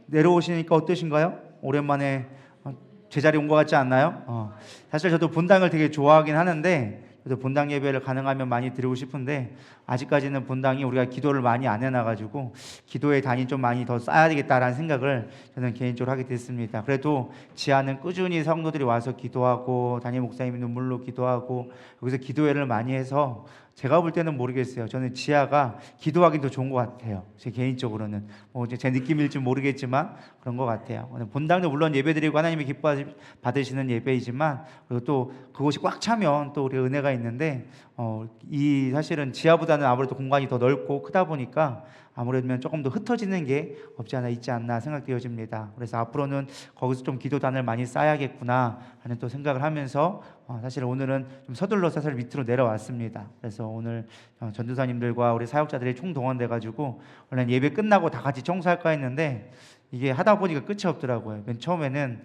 내려오시니까 어떠신가요? 오랜만에 제자리 온 것 같지 않나요? 사실 저도 본당을 되게 좋아하긴 하는데, 저도 본당 예배를 가능하면 많이 드리고 싶은데, 아직까지는 본당이 우리가 기도를 많이 안 해놔가지고 기도의 단이 좀 많이 더 쌓아야 되겠다라는 생각을 저는 개인적으로 하게 됐습니다. 그래도 지하는 꾸준히 성도들이 와서 기도하고, 담임 목사님이 눈물로 기도하고, 여기서 기도회를 많이 해서 제가 볼 때는 모르겠어요. 저는 지하가 기도하기 더 좋은 것 같아요. 제 개인적으로는 이제 제 느낌일지 모르겠지만 그런 것 같아요. 본당도 물론 예배드리고 하나님이 기뻐 받으시는 예배이지만, 그리고 또 그곳이 꽉 차면 또 우리 은혜가 있는데, 이 사실은 지하보다는 아무래도 공간이 더 넓고 크다 보니까 아무래도 조금 더 흩어지는 게 없지 않아 있지 않나 생각되어집니다. 그래서 앞으로는 거기서 좀 기도단을 많이 쌓아야겠구나 하는 또 생각을 하면서, 사실 오늘은 좀 서둘러 사실 밑으로 내려왔습니다. 그래서 오늘 전도사님들과 우리 사역자들이 총동원돼 가지고 원래 예배 끝나고 다 같이 청소할까 했는데, 이게 하다 보니까 끝이 없더라고요. 맨 처음에는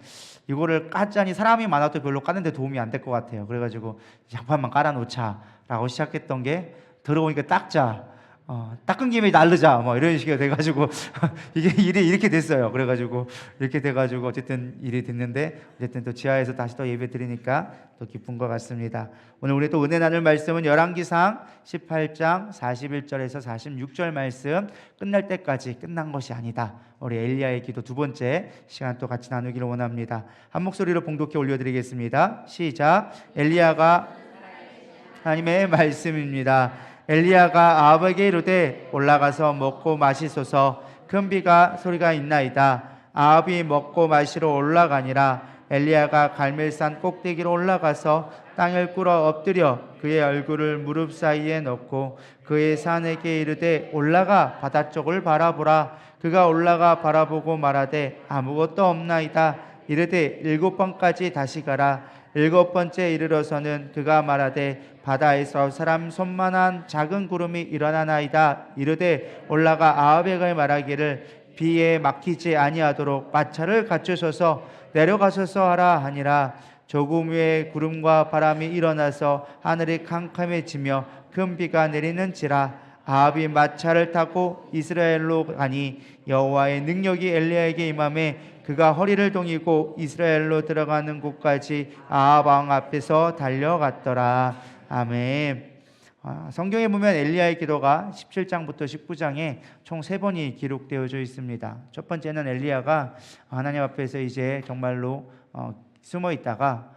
이거를 깠자니 사람이 많아도 별로 까는데 도움이 안 될 것 같아요. 그래가지고 장판만 깔아놓자라고 시작했던 게, 들어오니까 닦자, 닦은 김에 날르자, 뭐 이런 식이 돼가지고 이게 일이 이렇게 됐어요. 그래가지고 이렇게 돼가지고 어쨌든 일이 됐는데, 어쨌든 또 지하에서 다시 또 예배 드리니까 또 기쁜 것 같습니다. 오늘 우리 또 은혜 나눌 말씀은 열왕기상 18장 41절에서 46절 말씀, 끝날 때까지 끝난 것이 아니다. 우리 엘리야의 기도 두 번째 시간 또 같이 나누기를 원합니다. 한 목소리로 봉독해 올려드리겠습니다. 시작. 엘리야가 하나님의 말씀입니다. 엘리야가 아합에게 이르되 올라가서 먹고 마시소서. 큰 비가 소리가 있나이다. 아합이 먹고 마시러 올라가니라. 엘리야가 갈멜산 꼭대기로 올라가서 땅을 꿇어 엎드려 그의 얼굴을 무릎 사이에 넣고 그의 산에게 이르되 올라가 바다 쪽을 바라보라. 그가 올라가 바라보고 말하되 아무것도 없나이다. 이르되 7번까지 다시 가라. 7번째 이르러서는 그가 말하되 바다에서 사람 손만한 작은 구름이 일어나나이다. 이르되 올라가 아합에게 말하기를 비에 막히지 아니하도록 마차를 갖추셔서 내려가셔서 하라 하니라. 조금 후에 구름과 바람이 일어나서 하늘이 캄캄해지며 큰 비가 내리는지라. 아합이 마차를 타고 이스라엘로 가니 여호와의 능력이 엘리야에게 임하매 그가 허리를 동이고 이스라엘로 들어가는 곳까지 아합 왕 앞에서 달려갔더라. 아멘. 성경에 보면 엘리야의 기도가 17장부터 19장에 총 3번이 기록되어져 있습니다. 첫 번째는 엘리야가 하나님 앞에서 이제 정말로 숨어 있다가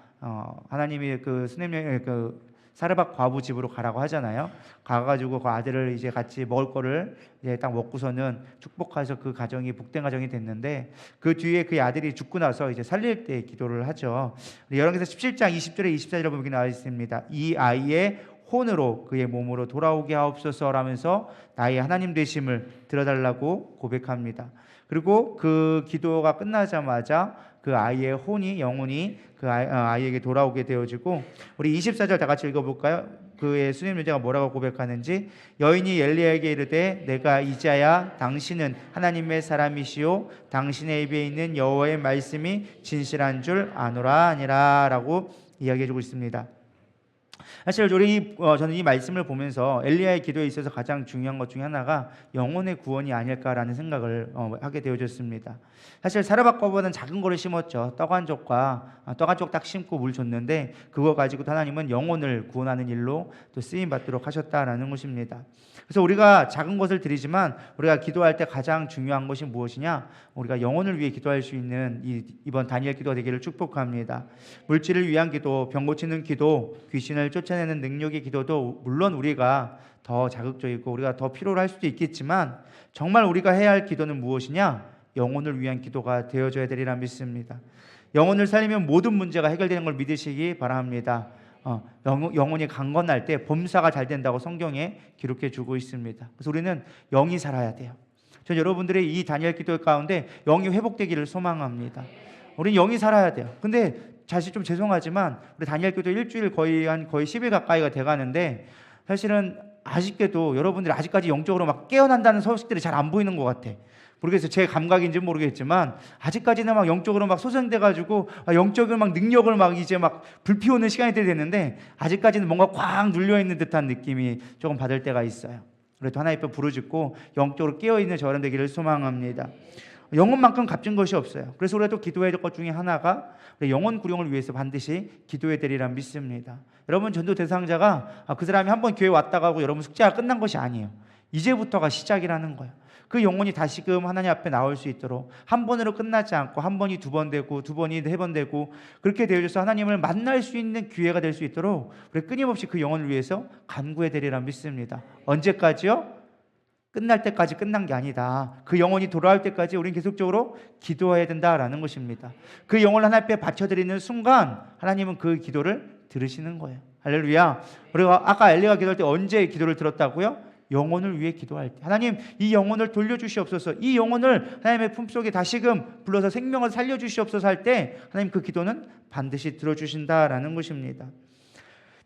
하나님이 그 수넴의 그 사르밧 과부 집으로 가라고 하잖아요. 가가지고 그 아들을 이제 같이 먹을 거를 이제 딱 먹고서는 축복해서 그 가정이 복된 가정이 됐는데, 그 뒤에 그 아들이 죽고 나서 이제 살릴 때 기도를 하죠. 열왕기상 17장 20절에 24절에 보면 나와 있습니다. 이 아이의 혼으로 그의 몸으로 돌아오게 하옵소서라면서 나의 하나님 되심을 들어달라고 고백합니다. 그리고 그 기도가 끝나자마자 그 아이의 혼이, 영혼이 그 아이에게 돌아오게 되어지고, 우리 24절 다 같이 읽어볼까요? 그의 수님 여자가 뭐라고 고백하는지. 여인이 엘리야에게 이르되 내가 이자야 당신은 하나님의 사람이시오 당신의 입에 있는 여호와의 말씀이 진실한 줄 아노라 하니라 라고 이야기해주고 있습니다. 사실 저는 이 말씀을 보면서 엘리야의 기도에 있어서 가장 중요한 것 중에 하나가 영혼의 구원이 아닐까라는 생각을 하게 되어졌습니다. 사실 사르밧과보다는 작은 거를 심었죠. 떡 한 쪽 딱 심고 물 줬는데, 그거 가지고 하나님은 영혼을 구원하는 일로 또 쓰임 받도록 하셨다라는 것입니다. 그래서 우리가 작은 것을 드리지만 우리가 기도할 때 가장 중요한 것이 무엇이냐? 우리가 영혼을 위해 기도할 수 있는 이번 다니엘 기도가 되기를 축복합니다. 물질을 위한 기도, 병 고치는 기도, 귀신을 쫓아내는 능력의 기도도 물론 우리가 더 자극적이고 우리가 더 필요로 할 수도 있겠지만, 정말 우리가 해야 할 기도는 무엇이냐? 영혼을 위한 기도가 되어져야 되리라 믿습니다. 영혼을 살리면 모든 문제가 해결되는 걸 믿으시기 바랍니다. 영혼이 강건할 때 범사가 잘 된다고 성경에 기록해 주고 있습니다. 그래서 우리는 영이 살아야 돼요. 전 여러분들의 이 다니엘 기도 가운데 영이 회복되기를 소망합니다. 우리는 영이 살아야 돼요. 근데 사실 좀 죄송하지만 우리 다니엘 기도 일주일 거의 10일 가까이가 돼가는데, 사실은 아쉽게도 여러분들이 아직까지 영적으로 막 깨어난다는 소식들이 잘 안 보이는 것 같아. 모르겠어요. 제 감각인지 모르겠지만 아직까지는 막 영적으로 막 소생돼가지고 영적인 막 능력을 막 이제 막 불피우는 시간이 됐는데, 아직까지는 뭔가 꽉 눌려 있는 듯한 느낌이 조금 받을 때가 있어요. 그래도 하나님 앞에 부르짖고 영적으로 깨어 있는 저런 되기를 소망합니다. 영혼만큼 값진 것이 없어요. 그래서 우리가 또 기도해야 될 것 중에 하나가 우리 영혼 구령을 위해서 반드시 기도해야 되리라 믿습니다. 여러분, 전도 대상자가 그 사람이 한번 교회 왔다 가고 여러분 숙제가 끝난 것이 아니에요. 이제부터가 시작이라는 거예요. 그 영혼이 다시금 하나님 앞에 나올 수 있도록 한 번으로 끝나지 않고 한 번이 두 번 되고 두 번이 세 번 되고 그렇게 되어져서 하나님을 만날 수 있는 기회가 될 수 있도록 우리 끊임없이 그 영혼을 위해서 간구해 되리라 믿습니다. 언제까지요? 끝날 때까지 끝난 게 아니다. 그 영혼이 돌아올 때까지 우리는 계속적으로 기도해야 된다라는 것입니다. 그 영혼을 하나님 앞에 바쳐드리는 순간 하나님은 그 기도를 들으시는 거예요. 할렐루야. 우리가 아까 엘리야가 기도할 때 언제 기도를 들었다고요? 영혼을 위해 기도할 때. 하나님, 이 영혼을 돌려주시옵소서. 이 영혼을 하나님의 품속에 다시금 불러서 생명을 살려주시옵소서 할 때 하나님 그 기도는 반드시 들어주신다라는 것입니다.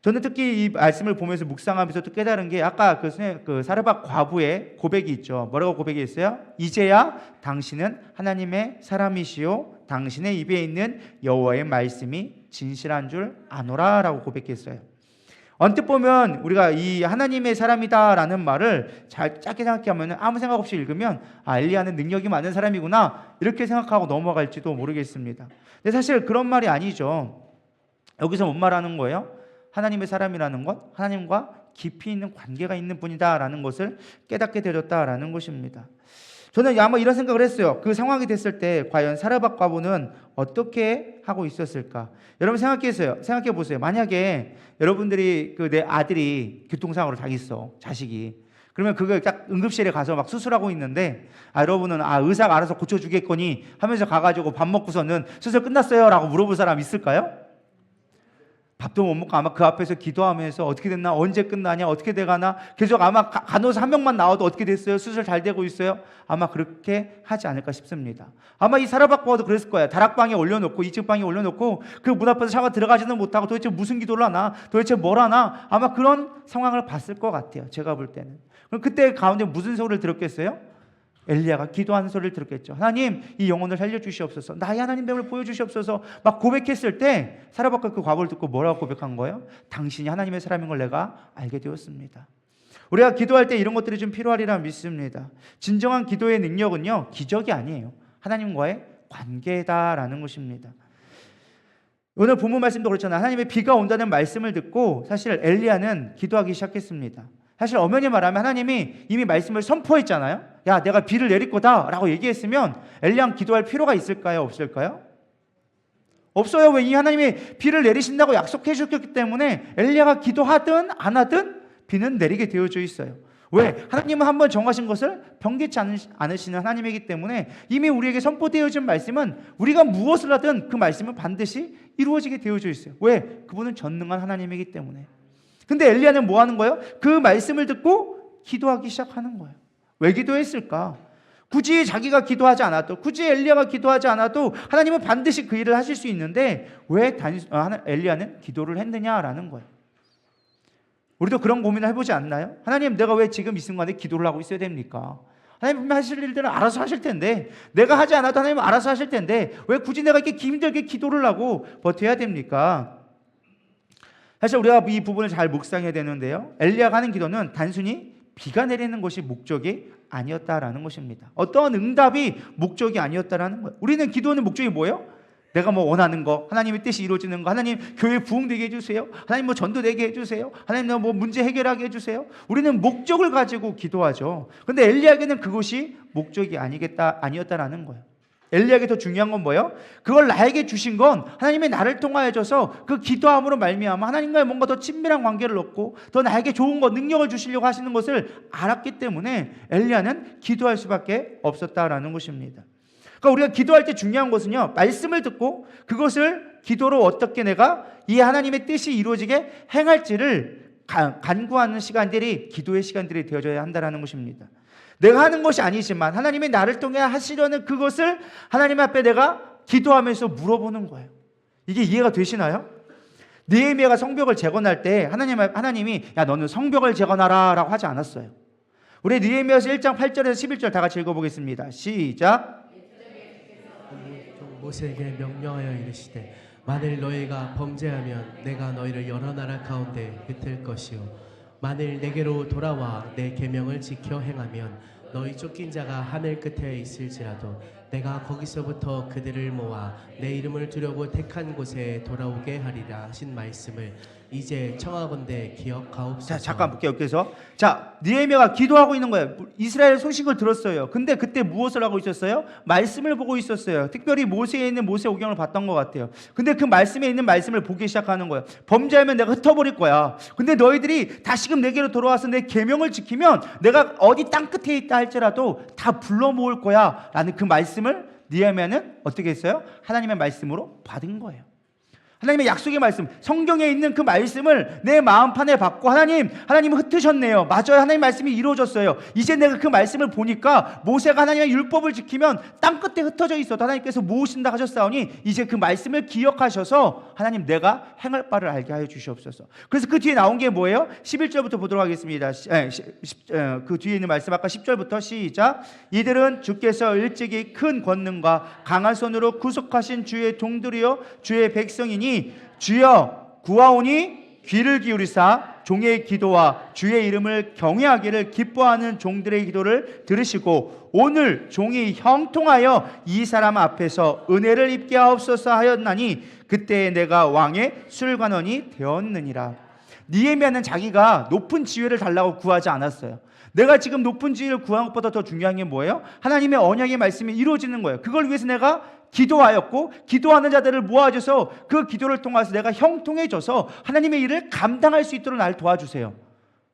저는 특히 이 말씀을 보면서 묵상하면서 또 깨달은 게 아까 그 사르밧 과부의 고백이 있죠. 뭐라고 고백이 있어요? 이제야 당신은 하나님의 사람이시요 당신의 입에 있는 여호와의 말씀이 진실한 줄 아노라라고 고백했어요. 언뜻 보면 우리가 이 하나님의 사람이다라는 말을 잘 짧게 생각하면 아무 생각 없이 읽으면 엘리야는 능력이 많은 사람이구나 이렇게 생각하고 넘어갈지도 모르겠습니다. 근데 사실 그런 말이 아니죠. 여기서 뭔 말하는 거예요? 하나님의 사람이라는 것, 하나님과 깊이 있는 관계가 있는 분이다라는 것을 깨닫게 되었다라는 것입니다. 저는 아마 이런 생각을 했어요. 그 상황이 됐을 때 과연 사르밧 과부는 어떻게 하고 있었을까? 여러분 생각해 보세요. 만약에 여러분들이 내 아들이 교통사고로 당했어, 자식이. 그러면 그걸 딱 응급실에 가서 막 수술하고 있는데 여러분은 의사가 알아서 고쳐주겠거니 하면서 가가지고 밥 먹고서는 수술 끝났어요라고 물어볼 사람 있을까요? 밥도 못 먹고 아마 그 앞에서 기도하면서 어떻게 됐나, 언제 끝나냐, 어떻게 돼가나 계속 아마 간호사 한 명만 나와도 어떻게 됐어요, 수술 잘 되고 있어요, 아마 그렇게 하지 않을까 싶습니다. 아마 이 사르밧 과부도 그랬을 거예요. 다락방에 올려놓고 2층 방에 올려놓고 그 문 앞에서 샤워 들어가지는 못하고 도대체 무슨 기도를 하나, 도대체 뭘 하나, 아마 그런 상황을 봤을 것 같아요. 제가 볼 때는. 그럼 그때 가운데 무슨 소리를 들었겠어요? 엘리야가 기도하는 소리를 들었겠죠. 하나님, 이 영혼을 살려주시옵소서, 나의 하나님됨을 보여주시옵소서 막 고백했을 때 사르밧과 그 과부를 듣고 뭐라고 고백한 거예요? 당신이 하나님의 사람인 걸 내가 알게 되었습니다. 우리가 기도할 때 이런 것들이 좀 필요하리라 믿습니다. 진정한 기도의 능력은요, 기적이 아니에요. 하나님과의 관계다라는 것입니다. 오늘 본문 말씀도 그렇잖아요. 하나님의 비가 온다는 말씀을 듣고 사실 엘리야는 기도하기 시작했습니다. 사실 엄연히 말하면 하나님이 이미 말씀을 선포했잖아요. 야, 내가 비를 내릴 거다 라고 얘기했으면 엘리야는 기도할 필요가 있을까요? 없을까요? 없어요. 왜? 이 하나님이 비를 내리신다고 약속해 주셨기 때문에 엘리야가 기도하든 안 하든 비는 내리게 되어져 있어요. 왜? 하나님은 한번 정하신 것을 변개치 않으시는 하나님이기 때문에 이미 우리에게 선포되어진 말씀은 우리가 무엇을 하든 그 말씀은 반드시 이루어지게 되어져 있어요. 왜? 그분은 전능한 하나님이기 때문에. 근데 엘리야는 뭐 하는 거예요? 그 말씀을 듣고 기도하기 시작하는 거예요. 왜 기도했을까? 굳이 자기가 기도하지 않아도, 굳이 엘리야가 기도하지 않아도 하나님은 반드시 그 일을 하실 수 있는데 왜 엘리야는 기도를 했느냐라는 거예요. 우리도 그런 고민을 해보지 않나요? 하나님, 내가 왜 지금 이 순간에 기도를 하고 있어야 됩니까? 하나님 하실 일들은 알아서 하실 텐데, 내가 하지 않아도 하나님은 알아서 하실 텐데 왜 굳이 내가 이렇게 힘들게 기도를 하고 버텨야 됩니까? 사실 우리가 이 부분을 잘 묵상해야 되는데요, 엘리야가 하는 기도는 단순히 비가 내리는 것이 목적이 아니었다라는 것입니다. 어떤 응답이 목적이 아니었다라는 거예요. 우리는 기도하는 목적이 뭐예요? 내가 뭐 원하는 거, 하나님의 뜻이 이루어지는 거, 하나님 교회 부흥되게 해주세요, 하나님 뭐 전도되게 해주세요, 하나님 뭐 문제 해결하게 해주세요. 우리는 목적을 가지고 기도하죠. 그런데 엘리야에게는 그것이 목적이 아니었다라는 거예요. 엘리야에게 더 중요한 건 뭐예요? 그걸 나에게 주신 건 하나님의 나를 통하여 줘서 그 기도함으로 말미암아 하나님과의 뭔가 더 친밀한 관계를 얻고 더 나에게 좋은 것, 능력을 주시려고 하시는 것을 알았기 때문에 엘리야는 기도할 수밖에 없었다라는 것입니다. 그러니까 우리가 기도할 때 중요한 것은요, 말씀을 듣고 그것을 기도로 어떻게 내가 이 하나님의 뜻이 이루어지게 행할지를 간구하는 시간들이 기도의 시간들이 되어져야 한다는 것입니다. 내가 하는 것이 아니지만 하나님이 나를 통해 하시려는 그것을 하나님 앞에 내가 기도하면서 물어보는 거예요. 이게 이해가 되시나요? 느헤미야가 성벽을 재건할 때 하나님이 야, 너는 성벽을 재건하라 라고 하지 않았어요. 우리 느헤미야서 1장 8절에서 11절 다 같이 읽어보겠습니다. 시작. 모세에게 명령하여 이르시되 만일 너희가 범죄하면 내가 너희를 여러 나라 가운데 흩을 것이요 만일 내게로 돌아와 내 계명을 지켜 행하면 너희 쫓긴 자가 하늘 끝에 있을지라도 내가 거기서부터 그들을 모아 내 이름을 두려고 택한 곳에 돌아오게 하리라 하신 말씀을 이제 청하건대 기억하옵소서. 자, 잠깐 볼게요. 그래서 자, 느헤미야가 기도하고 있는 거예요. 이스라엘 소식을 들었어요. 근데 그때 무엇을 하고 있었어요? 말씀을 보고 있었어요. 특별히 모세에 있는 모세 오경을 봤던 것 같아요. 근데 그 말씀에 있는 말씀을 보기 시작하는 거예요. 범죄하면 내가 흩어버릴 거야. 근데 너희들이 다시금 내게로 돌아와서 내 계명을 지키면 내가 어디 땅 끝에 있다 할지라도 다 불러 모을 거야 라는 그 말씀을 느헤미야는 어떻게 했어요? 하나님의 말씀으로 받은 거예요. 하나님의 약속의 말씀, 성경에 있는 그 말씀을 내 마음판에 받고 하나님은 흩으셨네요. 맞아요. 하나님 말씀이 이루어졌어요. 이제 내가 그 말씀을 보니까 모세가 하나님의 율법을 지키면 땅 끝에 흩어져 있어도 하나님께서 모으신다 하셨사오니 이제 그 말씀을 기억하셔서 하나님 내가 행할 바를 알게 하여 주시옵소서. 그래서 그 뒤에 나온 게 뭐예요? 11절부터 보도록 하겠습니다. 그 뒤에 있는 말씀 아까 10절부터 시작. 이들은 주께서 일찍이 큰 권능과 강한 손으로 구속하신 주의 종들이요 주의 백성이니 주여 구하오니 귀를 기울이사 종의 기도와 주의 이름을 경외하기를 기뻐하는 종들의 기도를 들으시고 오늘 종이 형통하여 이 사람 앞에서 은혜를 입게 하옵소서 하였나니 그때 내가 왕의 술관원이 되었느니라. 느헤미야는 자기가 높은 지위를 달라고 구하지 않았어요. 내가 지금 높은 지위를 구한 것보다 더 중요한 게 뭐예요? 하나님의 언약의 말씀이 이루어지는 거예요. 그걸 위해서 내가 기도하였고 기도하는 자들을 모아줘서 그 기도를 통해서 내가 형통해져서 하나님의 일을 감당할 수 있도록 날 도와주세요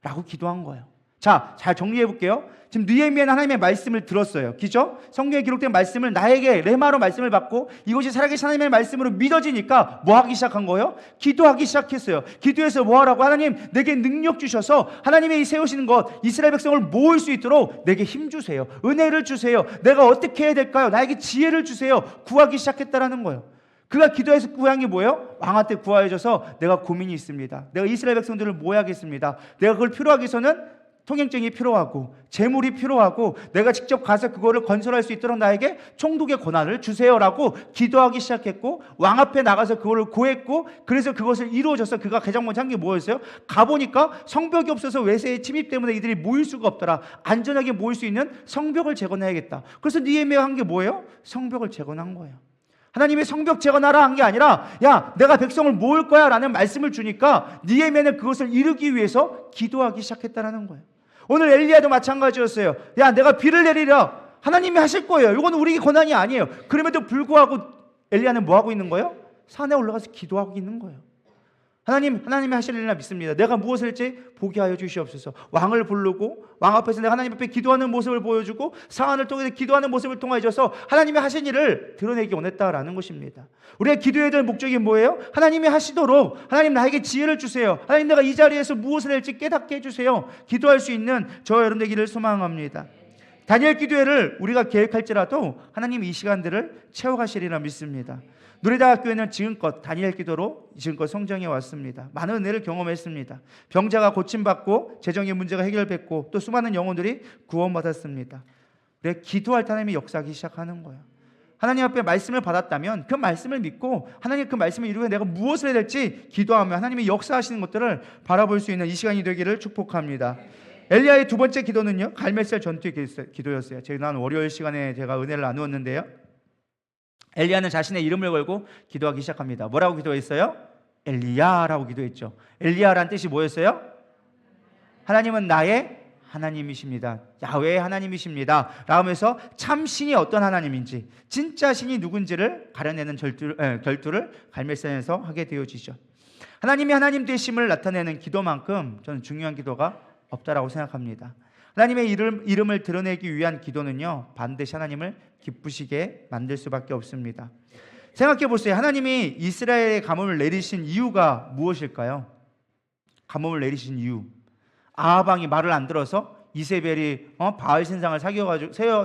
라고 기도한 거예요. 자, 잘 정리해 볼게요. 지금 느헤미야는 하나님의 말씀을 들었어요. 그죠? 성경에 기록된 말씀을 나에게 레마로 말씀을 받고 이것이 살아계신 하나님의 말씀으로 믿어지니까 뭐 하기 시작한 거예요? 기도하기 시작했어요. 기도해서 뭐 하라고? 하나님 내게 능력 주셔서 하나님의 이 세우시는 것 이스라엘 백성을 모을 수 있도록 내게 힘 주세요. 은혜를 주세요. 내가 어떻게 해야 될까요? 나에게 지혜를 주세요. 구하기 시작했다라는 거예요. 그가 기도해서 구한 게 뭐예요? 왕한테 구하여줘서 내가 고민이 있습니다. 내가 이스라엘 백성들을 모아야겠습니다. 내가 그걸 필요하기 위해서는 통행증이 필요하고 재물이 필요하고 내가 직접 가서 그거를 건설할 수 있도록 나에게 총독의 권한을 주세요라고 기도하기 시작했고 왕 앞에 나가서 그거를 구했고 그래서 그것을 이루어져서 그가 가장 먼저 한 게 뭐였어요? 가보니까 성벽이 없어서 외세의 침입 때문에 이들이 모일 수가 없더라. 안전하게 모일 수 있는 성벽을 재건해야겠다. 그래서 느헤미야가 한 게 뭐예요? 성벽을 재건한 거예요. 하나님의 성벽 재건하라 한 게 아니라 야 내가 백성을 모을 거야 라는 말씀을 주니까 느헤미야는 그것을 이루기 위해서 기도하기 시작했다는 거예요. 오늘 엘리야도 마찬가지였어요. 야 내가 비를 내리라. 하나님이 하실 거예요. 이건 우리 권한이 아니에요. 그럼에도 불구하고 엘리야는 뭐 하고 있는 거예요? 산에 올라가서 기도하고 있는 거예요. 하나님이 하실 일이라 믿습니다. 내가 무엇을 할지 보게 하여 주시옵소서. 왕을 부르고 왕 앞에서 내가 하나님 앞에 기도하는 모습을 보여주고 사안을 통해서 기도하는 모습을 통하여서 하나님이 하신 일을 드러내기 원했다라는 것입니다. 우리가 기도해야 될 목적이 뭐예요? 하나님이 하시도록 하나님 나에게 지혜를 주세요. 하나님 내가 이 자리에서 무엇을 할지 깨닫게 해주세요. 기도할 수 있는 저 여러분 되기를 소망합니다. 다니엘 기도회를 우리가 계획할지라도 하나님이 이 시간들을 채워가시리라 믿습니다. 누리다학교에는 지금껏 다니엘 기도로 지금껏 성장해 왔습니다. 많은 은혜를 경험했습니다. 병자가 고침받고 재정의 문제가 해결됐고 또 수많은 영혼들이 구원받았습니다. 우리가 기도할 때 하나님이 역사하기 시작하는 거예요. 하나님 앞에 말씀을 받았다면 그 말씀을 믿고 하나님 그 말씀을 이루고 내가 무엇을 해야 될지 기도하며 하나님이 역사하시는 것들을 바라볼 수 있는 이 시간이 되기를 축복합니다. 엘리야의 두 번째 기도는요 갈멜살 전투의 기도였어요. 지난 월요일 시간에 제가 은혜를 나누었는데요. 엘리야는 자신의 이름을 걸고 기도하기 시작합니다. 뭐라고 기도했어요? 엘리야라고 기도했죠. 엘리야라는 뜻이 뭐였어요? 하나님은 나의 하나님이십니다. 야훼의 하나님이십니다. 라면서 참 신이 어떤 하나님인지 진짜 신이 누군지를 가려내는 결투를 갈멜산에서 하게 되어지죠. 하나님이 하나님 되심을 나타내는 기도만큼 저는 중요한 기도가 없다라고 생각합니다. 하나님의 이름을 드러내기 위한 기도는요 반드시 하나님을 기쁘시게 만들 수밖에 없습니다. 생각해 보세요. 하나님이 이스라엘의 가뭄을 내리신 이유가 무엇일까요? 가뭄을 내리신 이유, 아하방이 말을 안 들어서 이세벨이 바알 신상을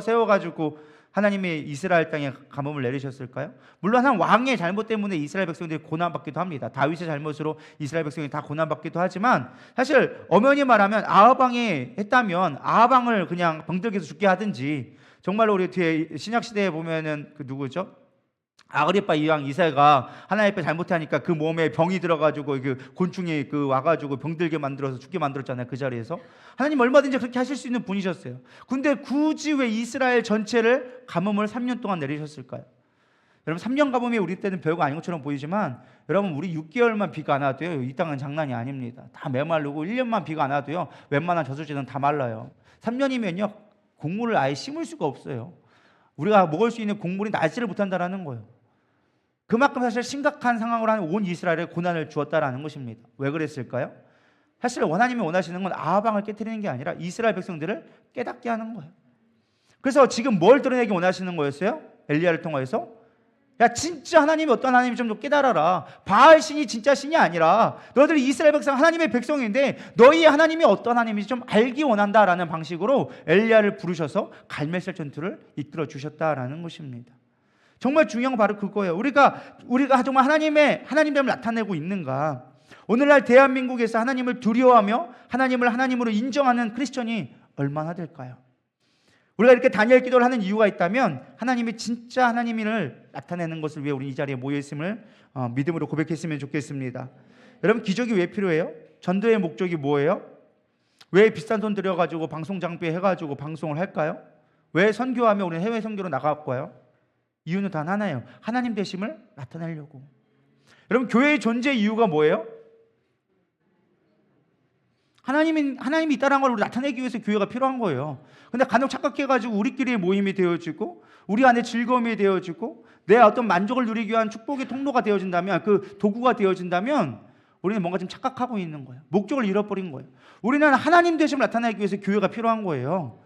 세워가지고 하나님이 이스라엘 땅에 가뭄을 내리셨을까요? 물론 한 왕의 잘못 때문에 이스라엘 백성들이 고난받기도 합니다. 다윗의 잘못으로 이스라엘 백성이 다 고난받기도 하지만 사실 엄연히 말하면 아하방이 했다면 아하방을 그냥 병들게서 죽게 하든지 정말로 우리 뒤에 신약 시대에 보면은 그 누구죠? 아그리파 이왕 이세가 하나님 앞에 잘못하니까 그 몸에 병이 들어가지고 그 곤충이 와가지고 병들게 만들어서 죽게 만들었잖아요. 그 자리에서 하나님 얼마든지 그렇게 하실 수 있는 분이셨어요. 근데 굳이 왜 이스라엘 전체를 가뭄을 3년 동안 내리셨을까요? 여러분 3년 가뭄이 우리 때는 별거 아닌 것처럼 보이지만 여러분 우리 6개월만 비가 안 와도요 이 땅은 장난이 아닙니다. 다 메마르고 1년만 비가 안 와도요 웬만한 저수지는 다 말라요. 3년이면요 곡물을 아예 심을 수가 없어요. 우리가 먹을 수 있는 곡물이 나지를 못한다라는 거예요. 그만큼 사실 심각한 상황으로 한 온 이스라엘에 고난을 주었다라는 것입니다. 왜 그랬을까요? 사실 하나님이 원하시는 건 아합왕을 깨트리는 게 아니라 이스라엘 백성들을 깨닫게 하는 거예요. 그래서 지금 뭘 드러내기 원하시는 거였어요? 엘리야를 통해서 야 진짜 하나님이 어떤 하나님인지 좀 깨달아라. 바알 신이 진짜 신이 아니라 너들 이스라엘 백성 하나님의 백성인데 너희의 하나님이 어떤 하나님인지 좀 알기 원한다라는 방식으로 엘리야를 부르셔서 갈멜살 전투를 이끌어 주셨다라는 것입니다. 정말 중요한 건 바로 그거예요. 우리가 정말 하나님됨을 나타내고 있는가? 오늘날 대한민국에서 하나님을 두려워하며 하나님을 하나님으로 인정하는 크리스천이 얼마나 될까요? 우리가 이렇게 다니엘 기도를 하는 이유가 있다면 하나님이 진짜 하나님을 나타내는 것을 위해 우리 이 자리에 모여 있음을 믿음으로 고백했으면 좋겠습니다. 여러분 기적이 왜 필요해요? 전도의 목적이 뭐예요? 왜 비싼 돈 들여가지고 방송 장비 해가지고 방송을 할까요? 왜 선교하며 우리는 해외 선교로 나가고요? 이유는 단 하나예요. 하나님 되심을 나타내려고. 여러분 교회의 존재 이유가 뭐예요? 하나님이 있다는 걸 우리 나타내기 위해서 교회가 필요한 거예요. 근데 간혹 착각해가지고 우리끼리의 모임이 되어지고 우리 안에 즐거움이 되어지고 내 어떤 만족을 누리기 위한 축복의 통로가 되어진다면 그 도구가 되어진다면 우리는 뭔가 좀 착각하고 있는 거예요. 목적을 잃어버린 거예요. 우리는 하나님 되심을 나타내기 위해서 교회가 필요한 거예요.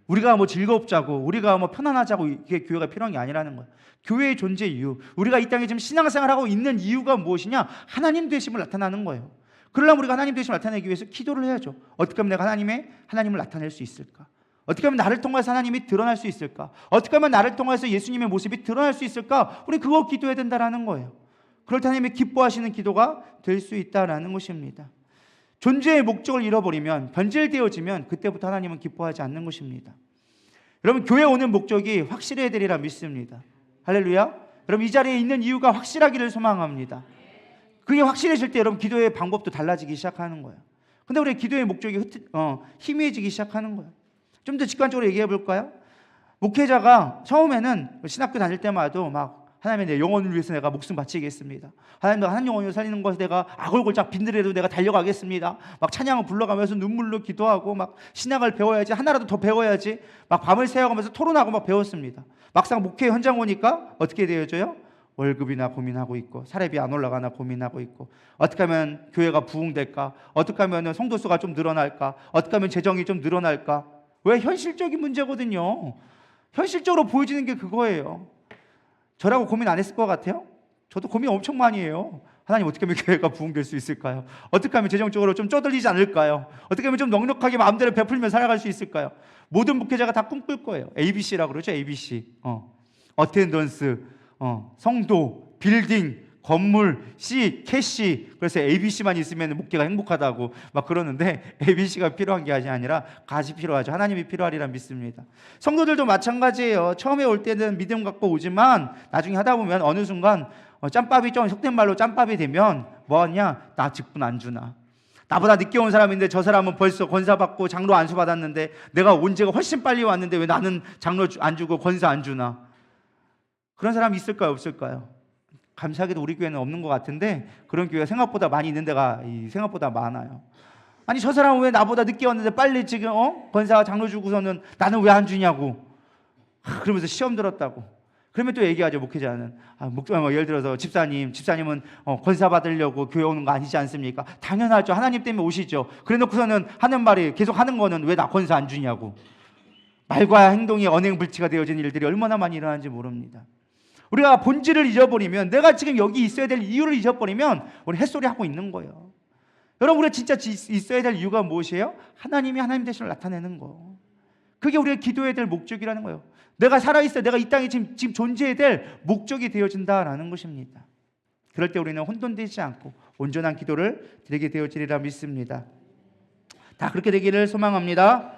우리가 즐겁자고 우리가 편안하자고 이게 교회가 필요한 게 아니라는 거예요. 교회의 존재 이유, 우리가 이 땅에 지금 신앙생활하고 있는 이유가 무엇이냐? 하나님 되심을 나타나는 거예요. 그러려면 우리가 하나님 되심을 나타내기 위해서 기도를 해야죠. 어떻게 하면 내가 하나님을 나타낼 수 있을까? 어떻게 하면 나를 통해서 하나님이 드러날 수 있을까? 어떻게 하면 나를 통해서 예수님의 모습이 드러날 수 있을까? 우리 그거 기도해야 된다라는 거예요. 그럴 때 하나님이 기뻐하시는 기도가 될 수 있다라는 것입니다. 존재의 목적을 잃어버리면 변질되어지면 그때부터 하나님은 기뻐하지 않는 것입니다. 여러분 교회 오는 목적이 확실해야 되리라 믿습니다. 할렐루야. 여러분 이 자리에 있는 이유가 확실하기를 소망합니다. 그게 확실해질 때 여러분 기도의 방법도 달라지기 시작하는 거예요. 근데 우리 기도의 목적이 희미해지기 시작하는 거예요. 좀 더 직관적으로 얘기해 볼까요? 목회자가 처음에는 신학교 다닐 때마다 막 하나님의 내 영혼을 위해서 내가 목숨 바치겠습니다. 하나님 한 영혼을 살리는 것에 내가 아골골짝 빈들에도 내가 달려가겠습니다. 막 찬양을 불러가면서 눈물로 기도하고 막 신학을 배워야지, 하나라도 더 배워야지, 막 밤을 새워가면서 토론하고 막 배웠습니다. 막상 목회 현장 오니까 어떻게 되어져요? 월급이나 고민하고 있고 사례비 안 올라가나 고민하고 있고 어떻게 하면 교회가 부흥될까? 어떻게 하면 성도 수가 좀 늘어날까? 어떻게 하면 재정이 좀 늘어날까? 왜? 현실적인 문제거든요. 현실적으로 보여지는 게 그거예요. 저라고 고민 안 했을 것 같아요? 저도 고민 엄청 많이 해요. 하나님 어떻게 하면 교회가 부흥될 수 있을까요? 어떻게 하면 재정적으로 좀 쪼들리지 않을까요? 어떻게 하면 좀 넉넉하게 마음대로 베풀며 살아갈 수 있을까요? 모든 목회자가 다 꿈꿀 거예요. ABC라고 그러죠. ABC. 어텐던스, 성도, 빌딩, 건물, C, 캐시. 그래서 ABC만 있으면 목회가 행복하다고 막 그러는데 ABC가 필요한 게 아니라 같이 필요하죠. 하나님이 필요하리라 믿습니다. 성도들도 마찬가지예요. 처음에 올 때는 믿음 갖고 오지만 나중에 하다 보면 어느 순간 짬밥이 좀 속된 말로 짬밥이 되면 뭐하냐? 나 직분 안 주나? 나보다 늦게 온 사람인데 저 사람은 벌써 권사 받고 장로 안수 받았는데 내가 온 지가 훨씬 빨리 왔는데 왜 나는 장로 안 주고 권사 안 주나? 그런 사람이 있을까요? 없을까요? 감사하게도 우리 교회는 없는 것 같은데 그런 교회가 생각보다 많이 있는 데가 생각보다 많아요. 아니 저 사람은 왜 나보다 늦게 왔는데 빨리 지금 권사가 장로 주고서는 나는 왜 안 주냐고 그러면서 시험 들었다고. 그러면 또 얘기하죠. 목회자는 예를 들어서 집사님은 권사 받으려고 교회 오는 거 아니지 않습니까? 당연하죠. 하나님 때문에 오시죠. 그래 놓고서는 하는 말이 계속 하는 거는 왜 나 권사 안 주냐고. 말과 행동이 언행불치가 되어진 일들이 얼마나 많이 일어나는지 모릅니다. 우리가 본질을 잊어버리면, 내가 지금 여기 있어야 될 이유를 잊어버리면 우리 햇소리 하고 있는 거예요. 여러분, 우리가 진짜 있어야 될 이유가 무엇이에요? 하나님이 하나님 되심을 나타내는 거. 그게 우리가 기도해야 될 목적이라는 거예요. 내가 살아있어야, 내가 이 땅에 지금 존재해야 될 목적이 되어진다라는 것입니다. 그럴 때 우리는 혼돈되지 않고 온전한 기도를 드리게 되어지리라 믿습니다. 다 그렇게 되기를 소망합니다.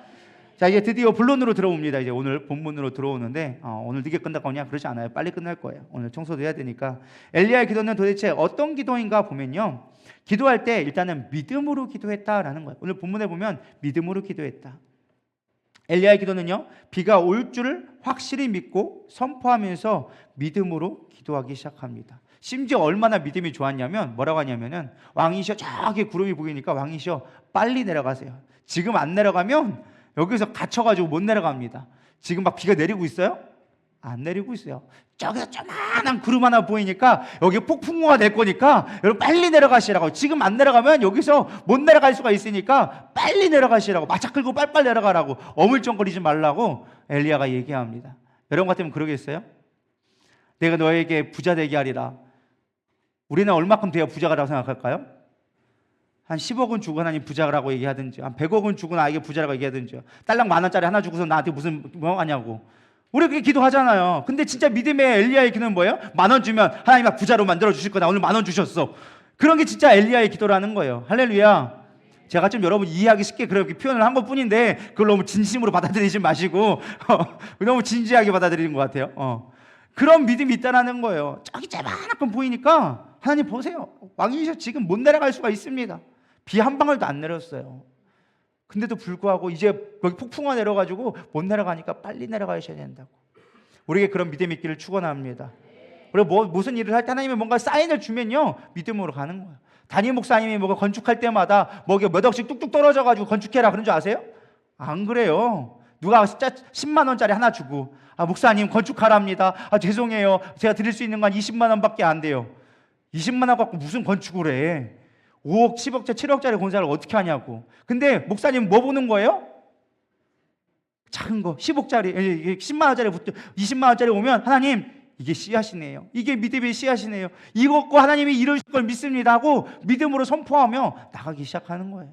자, 이제 드디어 본론으로 들어옵니다. 이제 오늘 본문으로 들어오는데 오늘 늦게 끝날 거냐? 그렇지 않아요. 빨리 끝날 거예요. 오늘 청소도 해야 되니까. 엘리야의 기도는 도대체 어떤 기도인가 보면요, 기도할 때 일단은 믿음으로 기도했다라는 거예요. 오늘 본문에 보면 믿음으로 기도했다. 엘리야의 기도는요, 비가 올 줄을 확실히 믿고 선포하면서 믿음으로 기도하기 시작합니다. 심지어 얼마나 믿음이 좋았냐면 뭐라고 하냐면은, 왕이시여, 저기 구름이 보이니까 왕이시여 빨리 내려가세요. 지금 안 내려가면 여기서 갇혀가지고 못 내려갑니다. 지금 막 비가 내리고 있어요? 안 내리고 있어요. 저기서 조만한 구름 하나 보이니까 여기 폭풍우가 될 거니까 여러분 빨리 내려가시라고. 지금 안 내려가면 여기서 못 내려갈 수가 있으니까 빨리 내려가시라고. 마차 끌고 빨리빨리 내려가라고. 어물쩡거리지 말라고 엘리야가 얘기합니다. 여러분 같으면 그러겠어요? 내가 너에게 부자 되게 하리라. 우리는 얼마큼 돼야 부자라고 생각할까요? 한 10억은 주고 하나님 부자라고 얘기하든지, 한 100억은 주고 나에게 부자라고 얘기하든지, 딸랑 10,000원짜리 하나 주고서 나한테 무슨 뭐 하냐고. 우리 그렇게 기도하잖아요. 근데 진짜 믿음의 엘리야의 기도는 뭐예요? 10,000원 주면 하나님 막 부자로 만들어 주실 거다. 오늘 10,000원 주셨어. 그런 게 진짜 엘리야의 기도라는 거예요. 할렐루야. 제가 좀 여러분 이해하기 쉽게 그렇게 표현을 한 것뿐인데 그걸 너무 진심으로 받아들이지 마시고 너무 진지하게 받아들이는 것 같아요. 그런 믿음이 있다라는 거예요. 저기 쟤만큼 보이니까 하나님 보세요. 왕이셔 지금 못 내려갈 수가 있습니다. 비 한 방울도 안 내렸어요. 근데도 불구하고 이제 여기 폭풍우가 내려가지고 못 내려가니까 빨리 내려가셔야 된다고. 우리에게 그런 믿음이 있기를 축원합니다. 그리고 무슨 일을 할 때 하나님이 뭔가 사인을 주면요, 믿음으로 가는 거예요. 담임 목사님이 뭐가 건축할 때마다 뭐가 몇 억씩 뚝뚝 떨어져가지고 건축해라 그런 줄 아세요? 안 그래요. 누가 진짜 10만 원짜리 하나 주고, 목사님 건축하랍니다. 죄송해요. 제가 드릴 수 있는 건 20만 원밖에 안 돼요. 20만 원 갖고 무슨 건축을 해? 5억, 10억짜리, 7억짜리 공사를 어떻게 하냐고. 근데 목사님 뭐 보는 거예요? 작은 거 10억짜리, 10만 원짜리, 20만 원짜리 오면 하나님 이게 씨앗이네요. 이게 믿음의 씨앗이네요. 이것과 하나님이 이루실 걸 믿습니다 하고 믿음으로 선포하며 나가기 시작하는 거예요.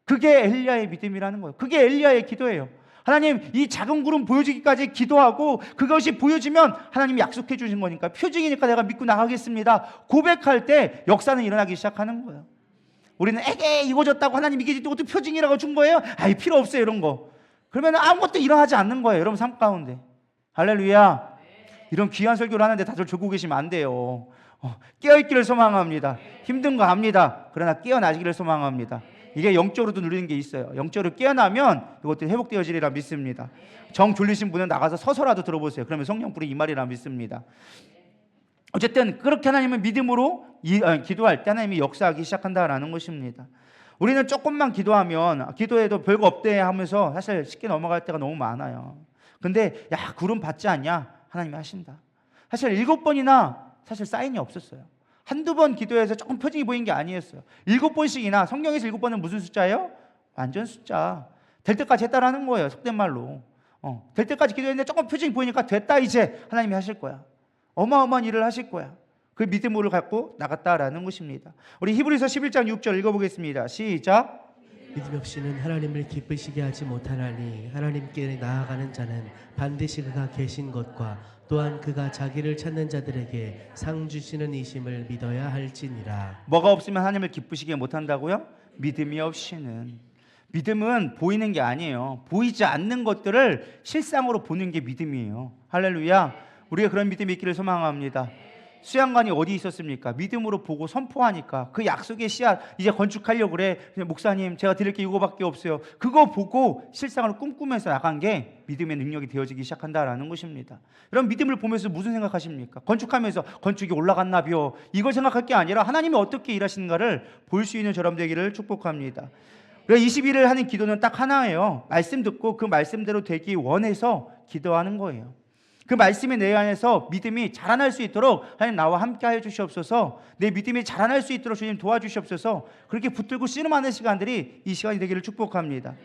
그게 엘리야의 믿음이라는 거예요. 그게 엘리야의 기도예요. 하나님 이 작은 구름 보여주기까지 기도하고 그것이 보여지면 하나님이 약속해 주신 거니까, 표징이니까 내가 믿고 나가겠습니다 고백할 때 역사는 일어나기 시작하는 거예요. 우리는 에게 이거 줬다고 하나님 이게 어떻게 표징이라고 준 거예요? 필요 없어요 이런 거. 그러면 아무것도 일어나지 않는 거예요 여러분 삶 가운데. 할렐루야. 이런 귀한 설교를 하는데 다들 졸고 계시면 안 돼요. 깨어있기를 소망합니다. 힘든 거 압니다. 그러나 깨어나시기를 소망합니다. 이게 영적으로도 누리는 게 있어요. 영적으로 깨어나면 이것도 회복되어지리라 믿습니다. 정 졸리신 분은 나가서 서서라도 들어보세요. 그러면 성령 불이 임하리라 믿습니다. 어쨌든 그렇게 하나님은 믿음으로 기도할 때 하나님이 역사하기 시작한다라는 것입니다. 우리는 조금만 기도하면 기도해도 별거 없대 하면서 사실 쉽게 넘어갈 때가 너무 많아요. 근데 야 구름 받지 않냐? 하나님이 하신다. 사실 7번이나 사실 사인이 없었어요. 한두 번 기도해서 조금 표징이 보인 게 아니었어요. 7번씩이나, 성경에서 7번은 무슨 숫자예요? 완전 숫자. 될 때까지 했다라는 거예요. 속된 말로. 될 때까지 기도했는데 조금 표징이 보이니까 됐다 이제 하나님이 하실 거야. 어마어마한 일을 하실 거야. 그 믿음을 갖고 나갔다라는 것입니다. 우리 히브리서 11장 6절 읽어보겠습니다. 시작. 믿음 없이는 하나님을 기쁘시게 하지 못하나니 하나님께 나아가는 자는 반드시 그가 계신 것과 또한 그가 자기를 찾는 자들에게 상 주시는 이심을 믿어야 할지니라. 뭐가 없으면 하나님을 기쁘시게 못한다고요? 믿음이 없이는. 믿음은 보이는 게 아니에요. 보이지 않는 것들을 실상으로 보는 게 믿음이에요. 할렐루야. 우리가 그런 믿음이 있기를 소망합니다. 수양관이 어디 있었습니까? 믿음으로 보고 선포하니까 그 약속의 씨앗 이제 건축하려고 그래. 목사님 제가 드릴 게 이거밖에 없어요. 그거 보고 실상으로 꿈꾸면서 나간 게 믿음의 능력이 되어지기 시작한다라는 것입니다. 여러분 믿음을 보면서 무슨 생각하십니까? 건축하면서 건축이 올라갔나벼 이걸 생각할 게 아니라 하나님이 어떻게 일하시는가를 볼 수 있는 저럼 되기를 축복합니다. 20일을 하는 기도는 딱 하나예요. 말씀 듣고 그 말씀대로 되기 원해서 기도하는 거예요. 그 말씀이 내 안에서 믿음이 자라날 수 있도록 하나님 나와 함께 하여 주시옵소서. 내 믿음이 자라날 수 있도록 주님 도와주시옵소서. 그렇게 붙들고 씨름하는 시간들이 이 시간이 되기를 축복합니다.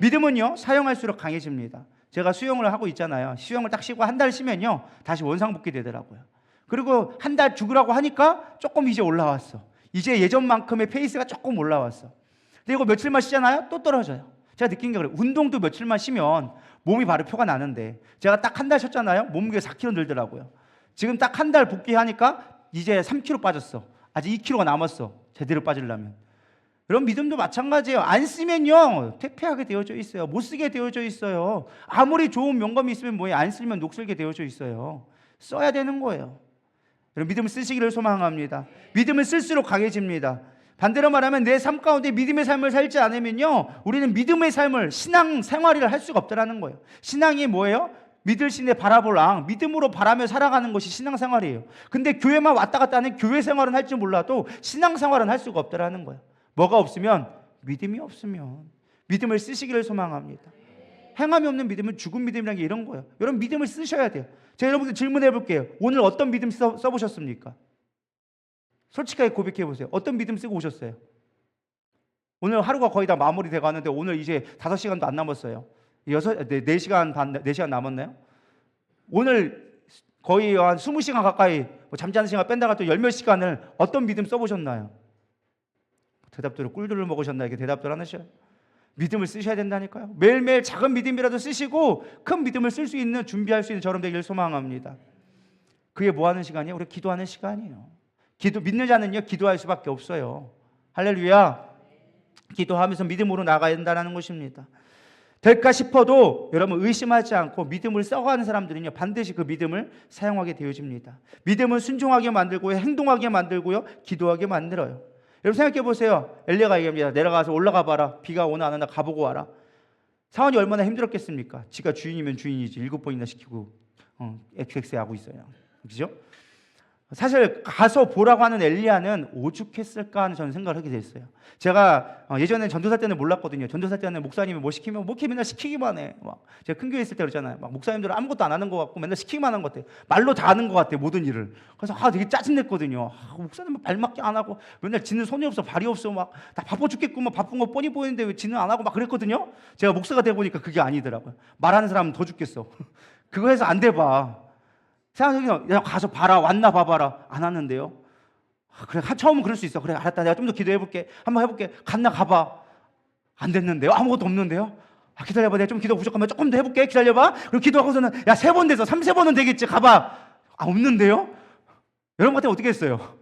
믿음은요 사용할수록 강해집니다. 제가 수영을 하고 있잖아요. 수영을 딱 쉬고 한 달 쉬면요 다시 원상복귀 되더라고요. 그리고 한 달 죽으라고 하니까 조금 이제 올라왔어. 이제 예전만큼의 페이스가 조금 올라왔어. 근데 이거 며칠만 쉬잖아요 또 떨어져요. 제가 느낀 게 그래요. 운동도 며칠만 쉬면 몸이 바로 표가 나는데 제가 딱 한 달 쉬었잖아요. 몸무게 4kg 늘더라고요. 지금 딱 한 달 복귀하니까 이제 3kg 빠졌어. 아직 2kg가 남았어. 제대로 빠지려면. 여러분 믿음도 마찬가지예요. 안 쓰면요 퇴폐하게 되어져 있어요. 못 쓰게 되어져 있어요. 아무리 좋은 명감이 있으면 뭐예요? 안 쓰면 녹슬게 되어져 있어요. 써야 되는 거예요. 여러분 믿음을 쓰시기를 소망합니다. 믿음을 쓸수록 강해집니다. 반대로 말하면 내 삶 가운데 믿음의 삶을 살지 않으면요 우리는 믿음의 삶을 신앙 생활을 할 수가 없다라는 거예요. 신앙이 뭐예요? 믿을 신에 바라볼 앙, 믿음으로 바라며 살아가는 것이 신앙생활이에요. 근데 교회만 왔다 갔다 하는 교회 생활은 할 줄 몰라도 신앙생활은 할 수가 없다라는 거예요. 뭐가 없으면? 믿음이 없으면. 믿음을 쓰시기를 소망합니다. 행함이 없는 믿음은 죽은 믿음이라는 게 이런 거예요. 여러분 믿음을 쓰셔야 돼요. 제가 여러분들 질문해 볼게요. 오늘 어떤 믿음 써보셨습니까? 솔직하게 고백해 보세요. 어떤 믿음 쓰고 오셨어요? 오늘 하루가 거의 다 마무리돼 가는데 오늘 이제 5시간도 안 남았어요. 4시간 반, 4시간 남았나요? 오늘 거의 한 20시간 가까이 뭐 잠자는 시간 뺀다가 또 10몇 시간을 어떤 믿음 써보셨나요? 대답들을 꿀들을 먹으셨나요? 이렇게 대답들 하시죠. 믿음을 쓰셔야 된다니까요. 매일매일 작은 믿음이라도 쓰시고 큰 믿음을 쓸 수 있는 준비할 수 있는 저럼 되기를 소망합니다. 그게 뭐 하는 시간이에요? 우리 기도하는 시간이에요. 믿는 자는요 기도할 수밖에 없어요. 할렐루야. 기도하면서 믿음으로 나가야 된다는 것입니다. 될까 싶어도 여러분 의심하지 않고 믿음을 써가는 사람들은요 반드시 그 믿음을 사용하게 되어집니다. 믿음은 순종하게 만들고요, 행동하게 만들고요, 기도하게 만들어요. 여러분 생각해 보세요. 엘리야가 얘기합니다. 내려가서 올라가 봐라. 비가 오나 안 오나 가보고 와라. 사원이 얼마나 힘들었겠습니까? 지가 주인이면 주인이지 7번이나 시키고 XX 하고 있어요. 그죠? 사실 가서 보라고 하는 엘리야는 오죽했을까 하는 저는 생각을 하게 됐어요. 제가 예전에 전도사 때는 몰랐거든요. 전도사 때는 목사님이 뭐 시키면 뭐 맨날 시키기만 해. 막 제가 큰 교회 있을 때 그러잖아요. 막 목사님들은 아무것도 안 하는 것 같고 맨날 시키기만 하는 것 같아요. 말로 다 하는 것 같아요. 모든 일을. 그래서 되게 짜증냈거든요. 목사님은 발맞게 안 하고 맨날 지는 손이 없어 발이 없어 막 다 바빠 죽겠구만. 바쁜 거 뻔히 보이는데 왜 지는 안 하고 막 그랬거든요. 제가 목사가 돼 보니까 그게 아니더라고요. 말하는 사람은 더 죽겠어. 그거 해서 안 돼 봐. 생각해서 가서 봐라. 왔나 봐봐라. 안 왔는데요. 그래 처음은 그럴 수 있어. 그래 알았다. 내가 좀 더 기도해볼게. 한번 해볼게. 갔나 가봐. 안 됐는데요. 아무것도 없는데요. 기다려봐. 내가 좀 기도 부족하면 조금 더 해볼게. 기다려봐. 그리고 기도하고서는 3번 돼서 3-4번은 되겠지. 가봐. 없는데요. 여러분 같으면 어떻게 했어요?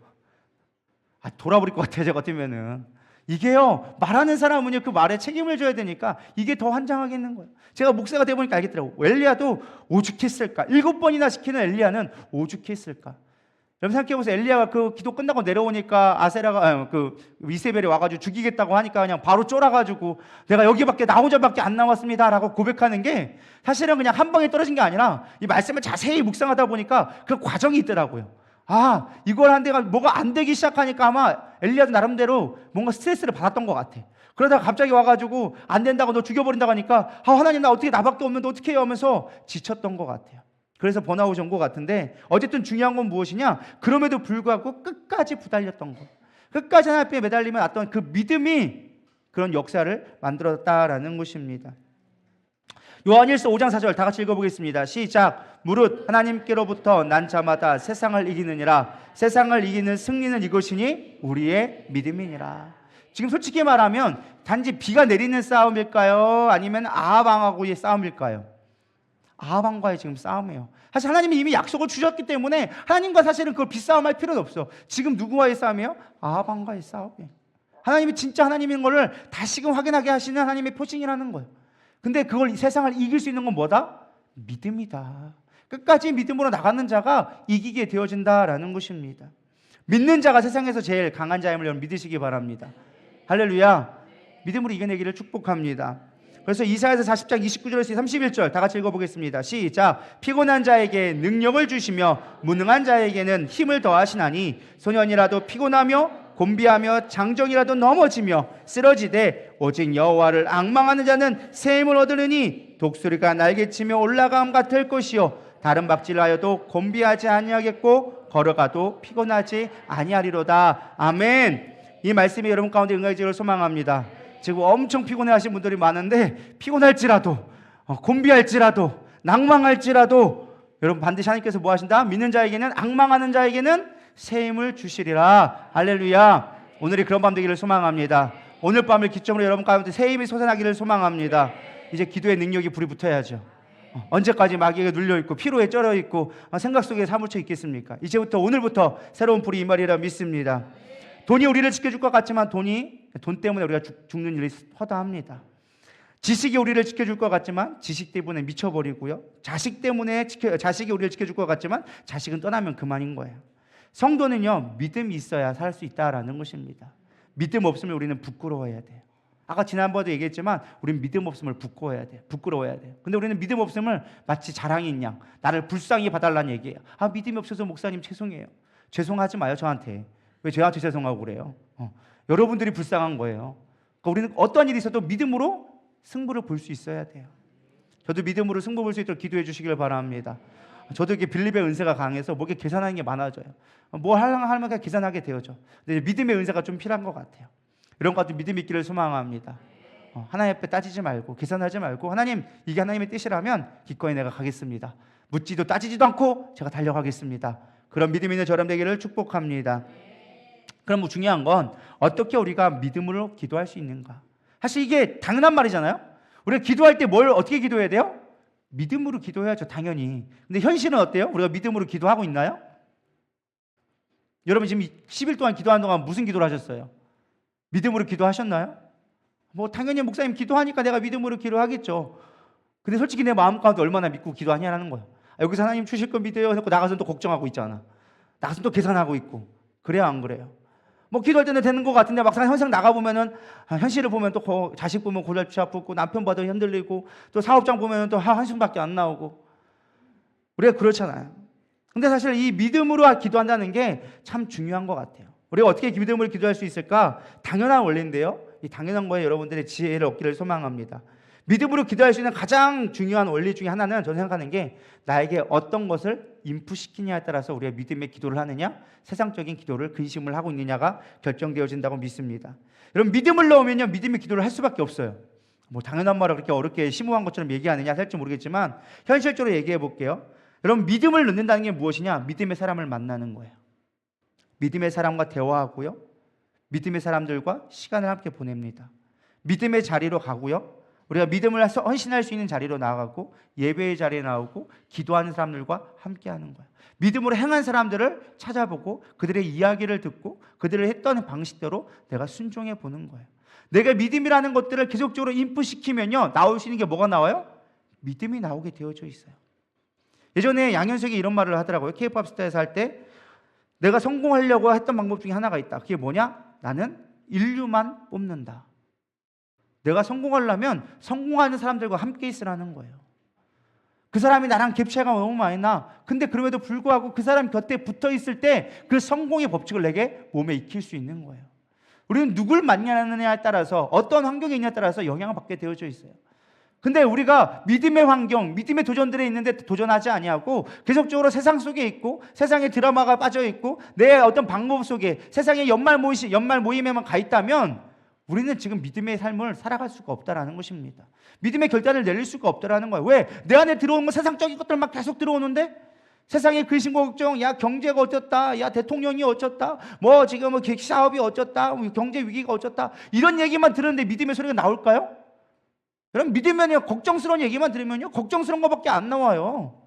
돌아버릴 것 같아요. 저 같으면은. 이게요 말하는 사람은요 그 말에 책임을 져야 되니까 이게 더 환장하겠는 거예요. 제가 목사가 되어보니까 알겠더라고요. 엘리야도 오죽했을까. 7번이나 시키는 엘리야는 오죽했을까. 여러분 생각해보세요. 엘리야가 그 기도 끝나고 내려오니까 아세라가 그 이세벨이 와가지고 죽이겠다고 하니까 그냥 바로 쫄아가지고 내가 여기밖에 나 혼자밖에 안 남았습니다 라고 고백하는 게 사실은 그냥 한 방에 떨어진 게 아니라 이 말씀을 자세히 묵상하다 보니까 그 과정이 있더라고요. 이걸 한 데가 뭐가 안 되기 시작하니까 아마 엘리야도 나름대로 뭔가 스트레스를 받았던 것 같아. 그러다가 갑자기 와가지고 안 된다고 너 죽여버린다고 하니까 하나님 나 어떻게 나밖에 없는데 어떻게 해요 하면서 지쳤던 것 같아요. 그래서 번아웃이 온 것 같은데 어쨌든 중요한 건 무엇이냐? 그럼에도 불구하고 끝까지 부달렸던 것. 끝까지 하나님 앞에 매달리면 어떤 그 믿음이 그런 역사를 만들었다라는 것입니다. 요한일서 5장 4절 다 같이 읽어보겠습니다. 시작. 무릇 하나님께로부터 난 자마다 세상을 이기느니라. 세상을 이기는 승리는 이것이니 우리의 믿음이니라. 지금 솔직히 말하면 단지 비가 내리는 싸움일까요? 아니면 아합왕하고의 싸움일까요? 아합왕과의 지금 싸움이에요. 사실 하나님이 이미 약속을 주셨기 때문에 하나님과 사실은 그걸 비싸움할 필요는 없어. 지금 누구와의 싸움이에요? 아합왕과의 싸움이에요. 하나님이 진짜 하나님인 것을 다시금 확인하게 하시는 하나님의 표징이라는 거예요. 근데 그걸 세상을 이길 수 있는 건 뭐다? 믿음이다. 끝까지 믿음으로 나가는 자가 이기게 되어진다라는 것입니다. 믿는 자가 세상에서 제일 강한 자임을 여러분 믿으시기 바랍니다. 할렐루야. 믿음으로 이겨내기를 축복합니다. 그래서 이사야서 40장 29절에서 31절 다 같이 읽어보겠습니다. 시작. 피곤한 자에게 능력을 주시며 무능한 자에게는 힘을 더하시나니 소년이라도 피곤하며 곤비하며 장정이라도 넘어지며 쓰러지되 오직 여호와를 앙망하는 자는 새 힘을 얻으느니 독수리가 날개치며 올라감 같을 것이요 다른 박질하여도 곤비하지 아니하겠고 걸어가도 피곤하지 아니하리로다. 아멘. 이 말씀이 여러분 가운데 응하기를 소망합니다. 지금 엄청 피곤해하신 분들이 많은데 피곤할지라도 곤비할지라도 낭망할지라도 여러분 반드시 하나님께서 뭐 하신다? 믿는 자에게는 앙망하는 자에게는 새 힘을 주시리라. 할렐루야. 오늘이 그런 밤 되기를 소망합니다. 오늘 밤을 기점으로 여러분 가운데 새 힘이 솟아나기를 소망합니다. 이제 기도의 능력이 불이 붙어야죠. 언제까지 마귀에게 눌려있고 피로에 쩔어있고 생각 속에 사무쳐 있겠습니까? 이제부터 오늘부터 새로운 불이 임하리라 믿습니다. 돈이 우리를 지켜줄 것 같지만 돈이 돈 때문에 우리가 죽는 일이 허다합니다. 지식이 우리를 지켜줄 것 같지만 지식 때문에 미쳐버리고요. 자식이 우리를 지켜줄 것 같지만 자식은 떠나면 그만인 거예요. 성도는요, 믿음이 있어야 살 수 있다라는 것입니다. 믿음 없으면 우리는 부끄러워해야 돼요. 아까 지난번에도 얘기했지만 우리는 믿음 없음을 부끄러워해야 돼요. 근데 우리는 믿음 없음을 마치 자랑인 양, 나를 불쌍히 봐달라는 얘기예요. 믿음이 없어서 목사님 죄송해요. 죄송하지 마요, 저한테. 왜 저한테 죄송하고 그래요? 여러분들이 불쌍한 거예요. 그러니까 우리는 어떤 일이 있어도 믿음으로 승부를 볼 수 있어야 돼요. 저도 믿음으로 승부 볼 수 있도록 기도해 주시길 바랍니다. 저도 이렇게 빌립의 은혜가 강해서 뭐게 계산하는 게 많아져요. 뭐 하면 그냥 계산하게 되어져. 근데 믿음의 은혜가 좀 필요한 것 같아요. 이런 것도 믿음 있기를 소망합니다. 하나님 앞에 따지지 말고 계산하지 말고 하나님, 이게 하나님의 뜻이라면 기꺼이 내가 가겠습니다. 묻지도 따지지도 않고 제가 달려가겠습니다. 그런 믿음 있는 저람 되기를 축복합니다. 그럼 뭐 중요한 건 어떻게 우리가 믿음으로 기도할 수 있는가? 사실 이게 당연한 말이잖아요. 우리가 기도할 때 뭘 어떻게 기도해야 돼요? 믿음으로 기도해야죠, 당연히. 근데 현실은 어때요? 우리가 믿음으로 기도하고 있나요? 여러분 지금 10일 동안 기도하는 동안 무슨 기도를 하셨어요? 믿음으로 기도하셨나요? 뭐 당연히 목사님 기도하니까 내가 믿음으로 기도하겠죠. 근데 솔직히 내 마음 가운데 얼마나 믿고 기도하냐라는 거예요. 여기서 하나님 주실 거 믿어요 해놓고 나가서 또 걱정하고 있잖아. 나가서 또 계산하고 있고. 그래요, 안 그래요? 뭐 기도할 때는 되는 것 같은데 막상 현장 나가보면은 현실을 보면 또 자식 보면 골치 아프고 남편 봐도 흔들리고 또 사업장 보면 또 한숨밖에 안 나오고 우리가 그렇잖아요. 근데 사실 이 믿음으로 기도한다는 게 참 중요한 것 같아요. 우리가 어떻게 믿음으로 기도할 수 있을까? 당연한 원리인데요. 이 당연한 거에 여러분들의 지혜를 얻기를 소망합니다. 믿음으로 기도할 수 있는 가장 중요한 원리 중에 하나는 저는 생각하는 게 나에게 어떤 것을 인풋시키냐에 따라서 우리가 믿음의 기도를 하느냐, 세상적인 기도를 근심을 하고 있느냐가 결정되어진다고 믿습니다. 여러분 믿음을 넣으면요, 믿음의 기도를 할 수밖에 없어요. 뭐 당연한 말을 그렇게 어렵게 심오한 것처럼 얘기하느냐 할지 모르겠지만 현실적으로 얘기해 볼게요. 여러분 믿음을 넣는다는 게 무엇이냐? 믿음의 사람을 만나는 거예요. 믿음의 사람과 대화하고요, 믿음의 사람들과 시간을 함께 보냅니다. 믿음의 자리로 가고요, 우리가 믿음을 헌신할 수 있는 자리로 나아가고 예배의 자리에 나오고 기도하는 사람들과 함께하는 거예요. 믿음으로 행한 사람들을 찾아보고 그들의 이야기를 듣고 그들을 했던 방식대로 내가 순종해 보는 거예요. 내가 믿음이라는 것들을 계속적으로 인풋시키면요, 나올 수 있는 게 뭐가 나와요? 믿음이 나오게 되어져 있어요. 예전에 양현석이 이런 말을 하더라고요. K-POP 스타에서 할 때 내가 성공하려고 했던 방법 중에 하나가 있다. 그게 뭐냐? 나는 인류만 뽑는다. 내가 성공하려면 성공하는 사람들과 함께 있으라는 거예요. 그 사람이 나랑 갭 차이가 너무 많이 나. 근데 그럼에도 불구하고 그 사람 곁에 붙어 있을 때 그 성공의 법칙을 내게 몸에 익힐 수 있는 거예요. 우리는 누굴 만나느냐에 따라서 어떤 환경에 있냐에 따라서 영향을 받게 되어져 있어요. 근데 우리가 믿음의 환경, 믿음의 도전들에 있는데 도전하지 아니하고 계속적으로 세상 속에 있고 세상의 드라마가 빠져 있고 내 어떤 방법 속에 세상의 연말 모임에만 가 있다면 우리는 지금 믿음의 삶을 살아갈 수가 없다라는 것입니다. 믿음의 결단을 내릴 수가 없다라는 거예요. 왜? 내 안에 들어오는 건 세상적인 것들만 계속 들어오는데 세상의 근심과 걱정, 야 경제가 어쩌다, 야 대통령이 어쩌다, 뭐 지금 뭐 사업이 어쩌다, 경제 위기가 어쩌다 이런 얘기만 들었는데 믿음의 소리가 나올까요? 여러분 믿으면요, 걱정스러운 얘기만 들으면요 걱정스러운 것밖에 안 나와요.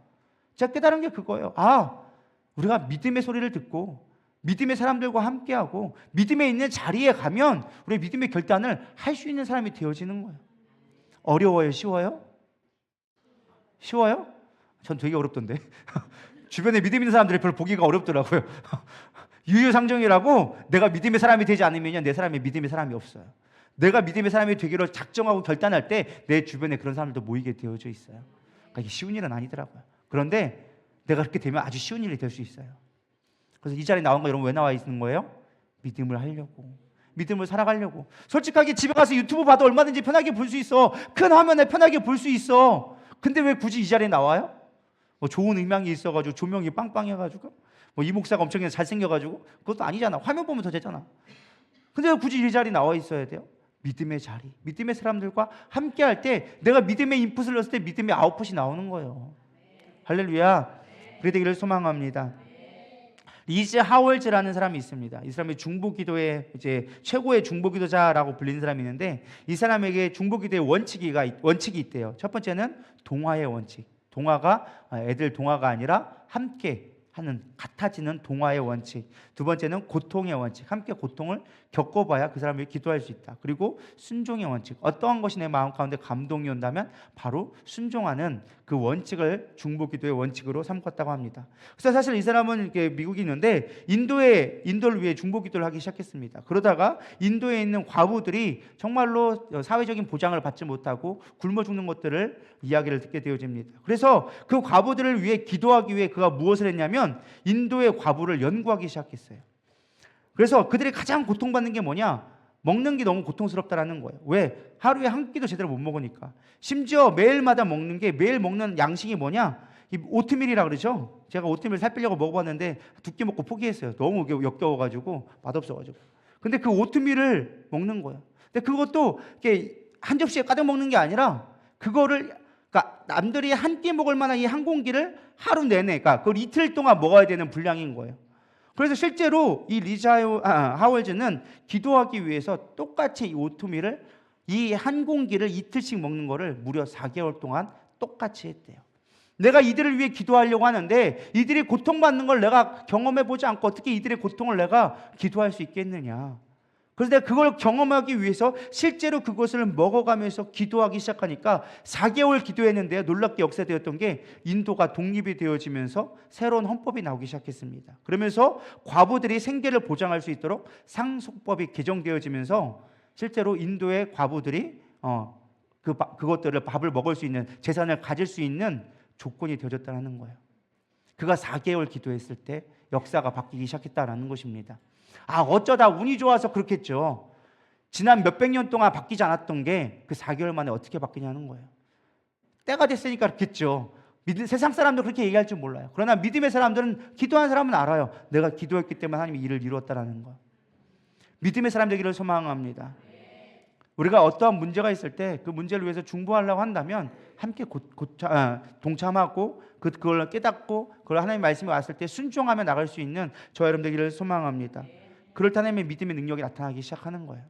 제가 깨달은 게 그거예요. 우리가 믿음의 소리를 듣고 믿음의 사람들과 함께하고 믿음에 있는 자리에 가면 우리 믿음의 결단을 할 수 있는 사람이 되어지는 거예요. 어려워요? 쉬워요? 쉬워요? 전 되게 어렵던데. 주변에 믿음 있는 사람들이 별로 보기가 어렵더라고요. 유유상종이라고 내가 믿음의 사람이 되지 않으면 내 사람이 믿음의 사람이 없어요. 내가 믿음의 사람이 되기로 작정하고 결단할 때 내 주변에 그런 사람들도 모이게 되어져 있어요. 그러니까 이게 쉬운 일은 아니더라고요. 그런데 내가 그렇게 되면 아주 쉬운 일이 될 수 있어요. 그래서 이 자리에 나온 거 여러분 왜 나와 있는 거예요? 믿음을 하려고, 믿음을 살아가려고. 솔직하게 집에 가서 유튜브 봐도 얼마든지 편하게 볼 수 있어. 큰 화면에 편하게 볼 수 있어. 근데 왜 굳이 이 자리에 나와요? 뭐 좋은 음향이 있어가지고 조명이 빵빵해가지고 뭐 이 목사가 엄청 잘생겨가지고 그것도 아니잖아. 화면 보면 더 되잖아. 근데 왜 굳이 이 자리에 나와 있어야 돼요? 믿음의 자리, 믿음의 사람들과 함께 할 때 내가 믿음의 인풋을 넣었을 때 믿음의 아웃풋이 나오는 거예요. 할렐루야. 그래 되기를 소망합니다. 리즈 하월즈라는 사람이 있습니다. 이 사람이 중보기도의 이제 최고의 중보기도자라고 불리는 사람이 있는데 이 사람에게 중보기도의 원칙이 있대요. 첫 번째는 동화의 원칙. 동화가 애들 동화가 아니라 함께 하는 같아지는 동화의 원칙. 두 번째는 고통의 원칙. 함께 고통을 겪어봐야 그 사람이 기도할 수 있다. 그리고 순종의 원칙. 어떠한 것이 내 마음 가운데 감동이 온다면 바로 순종하는 그 원칙을 중보기도의 원칙으로 삼았다고 합니다. 그래서 사실 이 사람은 이렇게 미국에 있는데 인도를 위해 중보기도를 하기 시작했습니다. 그러다가 인도에 있는 과부들이 정말로 사회적인 보장을 받지 못하고 굶어 죽는 것들을 이야기를 듣게 되어집니다. 그래서 그 과부들을 위해 기도하기 위해 그가 무엇을 했냐면 인도의 과부를 연구하기 시작했어요. 그래서 그들이 가장 고통받는 게 뭐냐? 먹는 게 너무 고통스럽다라는 거예요. 왜? 하루에 한 끼도 제대로 못 먹으니까. 심지어 매일마다 먹는 게, 매일 먹는 양식이 뭐냐? 이 오트밀이라 그러죠. 제가 오트밀 살 빼려고 먹어봤는데 2끼 먹고 포기했어요. 너무 역겨워가지고 맛없어가지고. 근데 그 오트밀을 먹는 거예요. 근데 그것도 이렇게 한 접시에 가득 먹는 게 아니라 그거를, 그러니까 남들이 한 끼 먹을 만한 이 한 공기를 하루 내내, 그러니까 그걸 이틀 동안 먹어야 되는 분량인 거예요. 그래서 실제로 이 하월즈는 기도하기 위해서 똑같이 이 오트밀을, 이 한 공기를 이틀씩 먹는 거를 무려 4개월 동안 똑같이 했대요. 내가 이들을 위해 기도하려고 하는데 이들이 고통받는 걸 내가 경험해보지 않고 어떻게 이들의 고통을 내가 기도할 수 있겠느냐. 그래서 내가 그걸 경험하기 위해서 실제로 그것을 먹어가면서 기도하기 시작하니까 4개월 기도했는데요, 놀랍게 역사되었던 게 인도가 독립이 되어지면서 새로운 헌법이 나오기 시작했습니다. 그러면서 과부들이 생계를 보장할 수 있도록 상속법이 개정되어지면서 실제로 인도의 과부들이 그것들을 밥을 먹을 수 있는, 재산을 가질 수 있는 조건이 되어졌다는 거예요. 그가 4개월 기도했을 때 역사가 바뀌기 시작했다는 것입니다. 어쩌다 운이 좋아서 그렇겠죠. 지난 몇백 년 동안 바뀌지 않았던 게 그 4개월 만에 어떻게 바뀌냐는 거예요. 때가 됐으니까 그렇겠죠. 세상 사람도 그렇게 얘기할 줄 몰라요. 그러나 믿음의 사람들은, 기도하는 사람은 알아요. 내가 기도했기 때문에 하나님이 일을 이루었다는 거. 믿음의 사람 되기를 소망합니다. 우리가 어떠한 문제가 있을 때 그 문제를 위해서 중보하려고 한다면 함께 동참하고 그걸 깨닫고 그걸 하나님의 말씀이 왔을 때 순종하며 나갈 수 있는 저와 여러분 되기를 소망합니다. 그럴 때 하나님의 믿음의 능력이 나타나기 시작하는 거예요.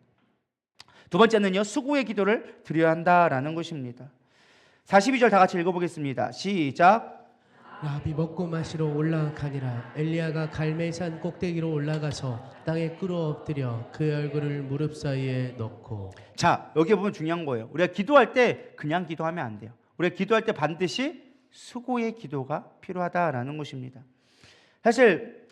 두 번째는요, 수고의 기도를 드려야 한다라는 것입니다. 42절 다 같이 읽어보겠습니다. 시작. 라비 먹고 마시러 올라가니라. 엘리야가 갈멜산 꼭대기로 올라가서 땅에 꿇어 엎드려 그의 얼굴을 무릎 사이에 넣고. 자, 여기 보면 중요한 거예요. 우리가 기도할 때 그냥 기도하면 안 돼요. 우리가 기도할 때 반드시 수고의 기도가 필요하다라는 것입니다. 사실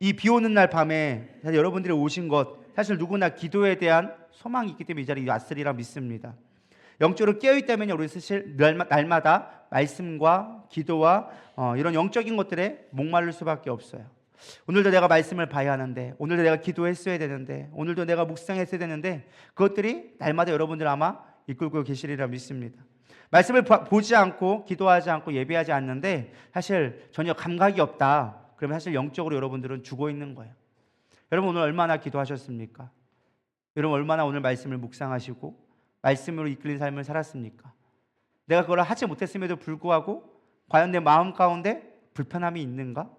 이 비 오는 날 밤에 사실 여러분들이 오신 것, 사실 누구나 기도에 대한 소망이 있기 때문에 이 자리에 왔으리라 믿습니다. 영적으로 깨어있다면 우리 사실 날마다 말씀과 기도와 이런 영적인 것들에 목마를 수밖에 없어요. 오늘도 내가 말씀을 봐야 하는데, 오늘도 내가 기도했어야 되는데, 오늘도 내가 묵상했어야 되는데, 그것들이 날마다 여러분들 아마 이끌고 계시리라 믿습니다. 말씀을 보지 않고 기도하지 않고 예배하지 않는데 사실 전혀 감각이 없다. 그러면 사실 영적으로 여러분들은 죽어 있는 거예요. 여러분 오늘 얼마나 기도하셨습니까? 여러분 얼마나 오늘 말씀을 묵상하시고 말씀으로 이끌린 삶을 살았습니까? 내가 그걸 하지 못했음에도 불구하고 과연 내 마음 가운데 불편함이 있는가?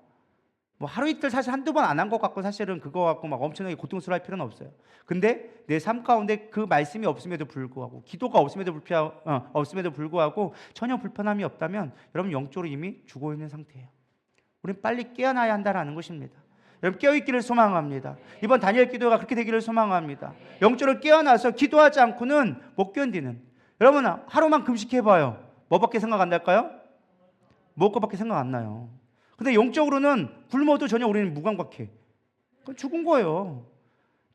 뭐 하루 이틀 사실 한두 번 안 한 것 같고 사실은 그거 갖고 막 엄청나게 고통스러워할 필요는 없어요. 근데 내 삶 가운데 그 말씀이 없음에도 불구하고, 기도가 없음에도 불구하고 전혀 불편함이 없다면 여러분 영적으로 이미 죽어 있는 상태예요. 우리는 빨리 깨어나야 한다는 것입니다. 여러분 깨어있기를 소망합니다. 이번 다니엘 기도가 그렇게 되기를 소망합니다. 영적으로 깨어나서 기도하지 않고는 못 견디는, 여러분 하루만 금식해봐요. 뭐밖에 생각 안 날까요? 먹을 것밖에 생각 안 나요. 근데 영적으로는 굶어도 전혀 우리는 무감각해. 그건 죽은 거예요.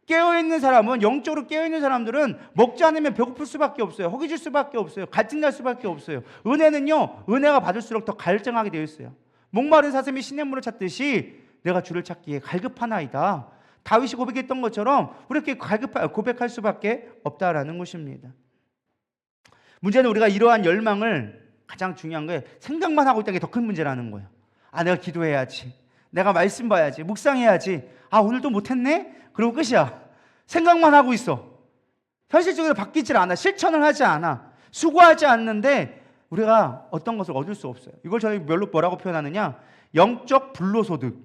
깨어있는 사람은, 영적으로 깨어있는 사람들은 먹지 않으면 배고플 수밖에 없어요. 허기질 수밖에 없어요. 갈증날 수밖에 없어요. 은혜는요, 은혜가 받을수록 더 갈증하게 되어 있어요. 목마른 사슴이 시냇물을 찾듯이 내가 주를 찾기에 갈급하나이다. 다윗이 고백했던 것처럼 우리가 고백할 수밖에 없다라는 것입니다. 문제는 우리가 이러한 열망을, 가장 중요한 게 생각만 하고 있다는 게 더 큰 문제라는 거예요. 내가 기도해야지, 내가 말씀 봐야지, 묵상해야지, 오늘도 못했네? 그리고 끝이야. 생각만 하고 있어. 현실적으로 바뀌질 않아. 실천을 하지 않아. 수고하지 않는데 우리가 어떤 것을 얻을 수 없어요. 이걸 저희 뭐라고 표현하느냐, 영적 불로소득.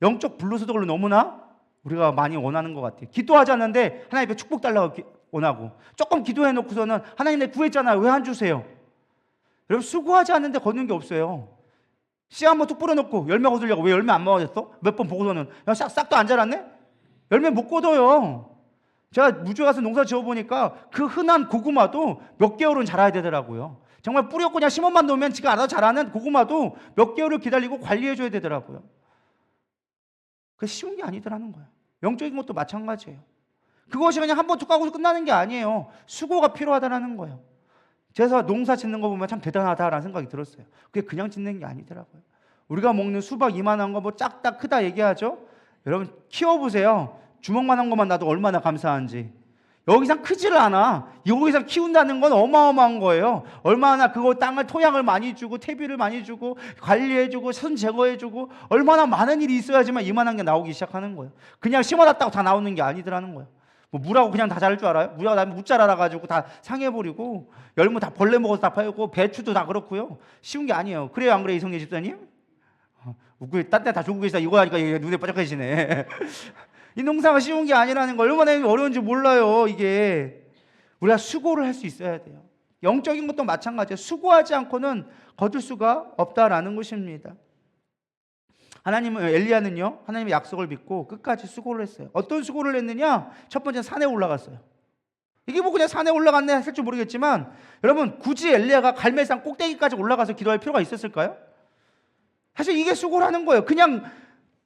영적 불로소득을 너무나 우리가 많이 원하는 것 같아요. 기도하지 않는데 하나님께 축복 달라고 원하고, 조금 기도해놓고서는 하나님 내 구했잖아요, 왜 안 주세요? 여러분 수고하지 않는데 거는 게 없어요. 씨 한번 툭 뿌려놓고 열매 거두려고 왜 열매 안 먹어졌어? 몇 번 보고서는 야, 싹도 안 자랐네? 열매 못 거둬요. 제가 무주에 가서 농사 지어보니까 그 흔한 고구마도 몇 개월은 자라야 되더라고요. 정말 뿌렸고 그냥 심어만 놓으면 지가 알아서 자라는 고구마도 몇 개월을 기다리고 관리해줘야 되더라고요. 그게 쉬운 게 아니더라는 거예요. 영적인 것도 마찬가지예요. 그것이 그냥 한번 툭 하고 끝나는 게 아니에요. 수고가 필요하다는 거예요. 그래서 농사 짓는 거 보면 참 대단하다라는 생각이 들었어요. 그게 그냥 짓는 게 아니더라고요. 우리가 먹는 수박 이만한 거 뭐 작다 크다 얘기하죠. 여러분 키워보세요. 주먹만한 것만 놔도 얼마나 감사한지. 여기 이상 크지를 않아. 여기 이상 키운다는 건 어마어마한 거예요. 얼마나 그거 땅을 토양을 많이 주고 퇴비를 많이 주고 관리해주고 선 제거해주고 얼마나 많은 일이 있어야지만 이만한 게 나오기 시작하는 거예요. 그냥 심어놨다고 다 나오는 게 아니더라는 거예요. 뭐 물하고 그냥 다 자랄 줄 알아요? 물하고 나면 무 자라가지고 다 상해버리고 열무 다 벌레 먹어서 다 팔고 배추도 다 그렇고요. 쉬운 게 아니에요. 그래요 안 그래요 이성계 집사님? 딴 데 다 주고 계시다 이거 하니까 눈에 빠져가시네. 이 농사가 쉬운 게 아니라는 걸 얼마나 어려운지 몰라요. 이게 우리가 수고를 할 수 있어야 돼요. 영적인 것도 마찬가지예요. 수고하지 않고는 거둘 수가 없다라는 것입니다. 하나님은 엘리야는요 하나님의 약속을 믿고 끝까지 수고를 했어요. 어떤 수고를 했느냐? 첫 번째는 산에 올라갔어요. 이게 뭐 그냥 산에 올라갔네 했을 줄 모르겠지만 여러분 굳이 엘리야가 갈멜산 꼭대기까지 올라가서 기도할 필요가 있었을까요? 사실 이게 수고라는 거예요. 그냥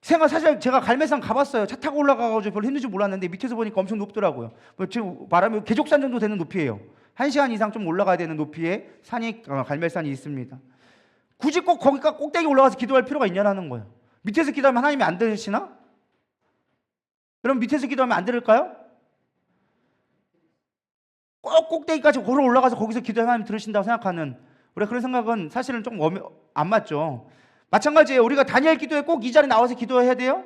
사실 제가 갈매산 가봤어요. 차 타고 올라가가지고 별로 힘든지 몰랐는데 밑에서 보니까 엄청 높더라고요. 지금 말하면 개족산 정도 되는 높이에요. 1시간 이상 좀 올라가야 되는 높이에 산이 갈멜산이 있습니다. 굳이 꼭 거기가 꼭대기 올라가서 기도할 필요가 있냐라는 거예요. 밑에서 기도하면 하나님이 안 들으시나? 여러분 밑에서 기도하면 안 들을까요? 꼭 꼭대기까지 걸어 올라가서 거기서 기도하면 하나님 들으신다고 생각하는 우리가 그런 생각은 사실은 좀 안 맞죠. 마찬가지예요. 우리가 다니엘 기도에 꼭 이 자리에 나와서 기도해야 돼요?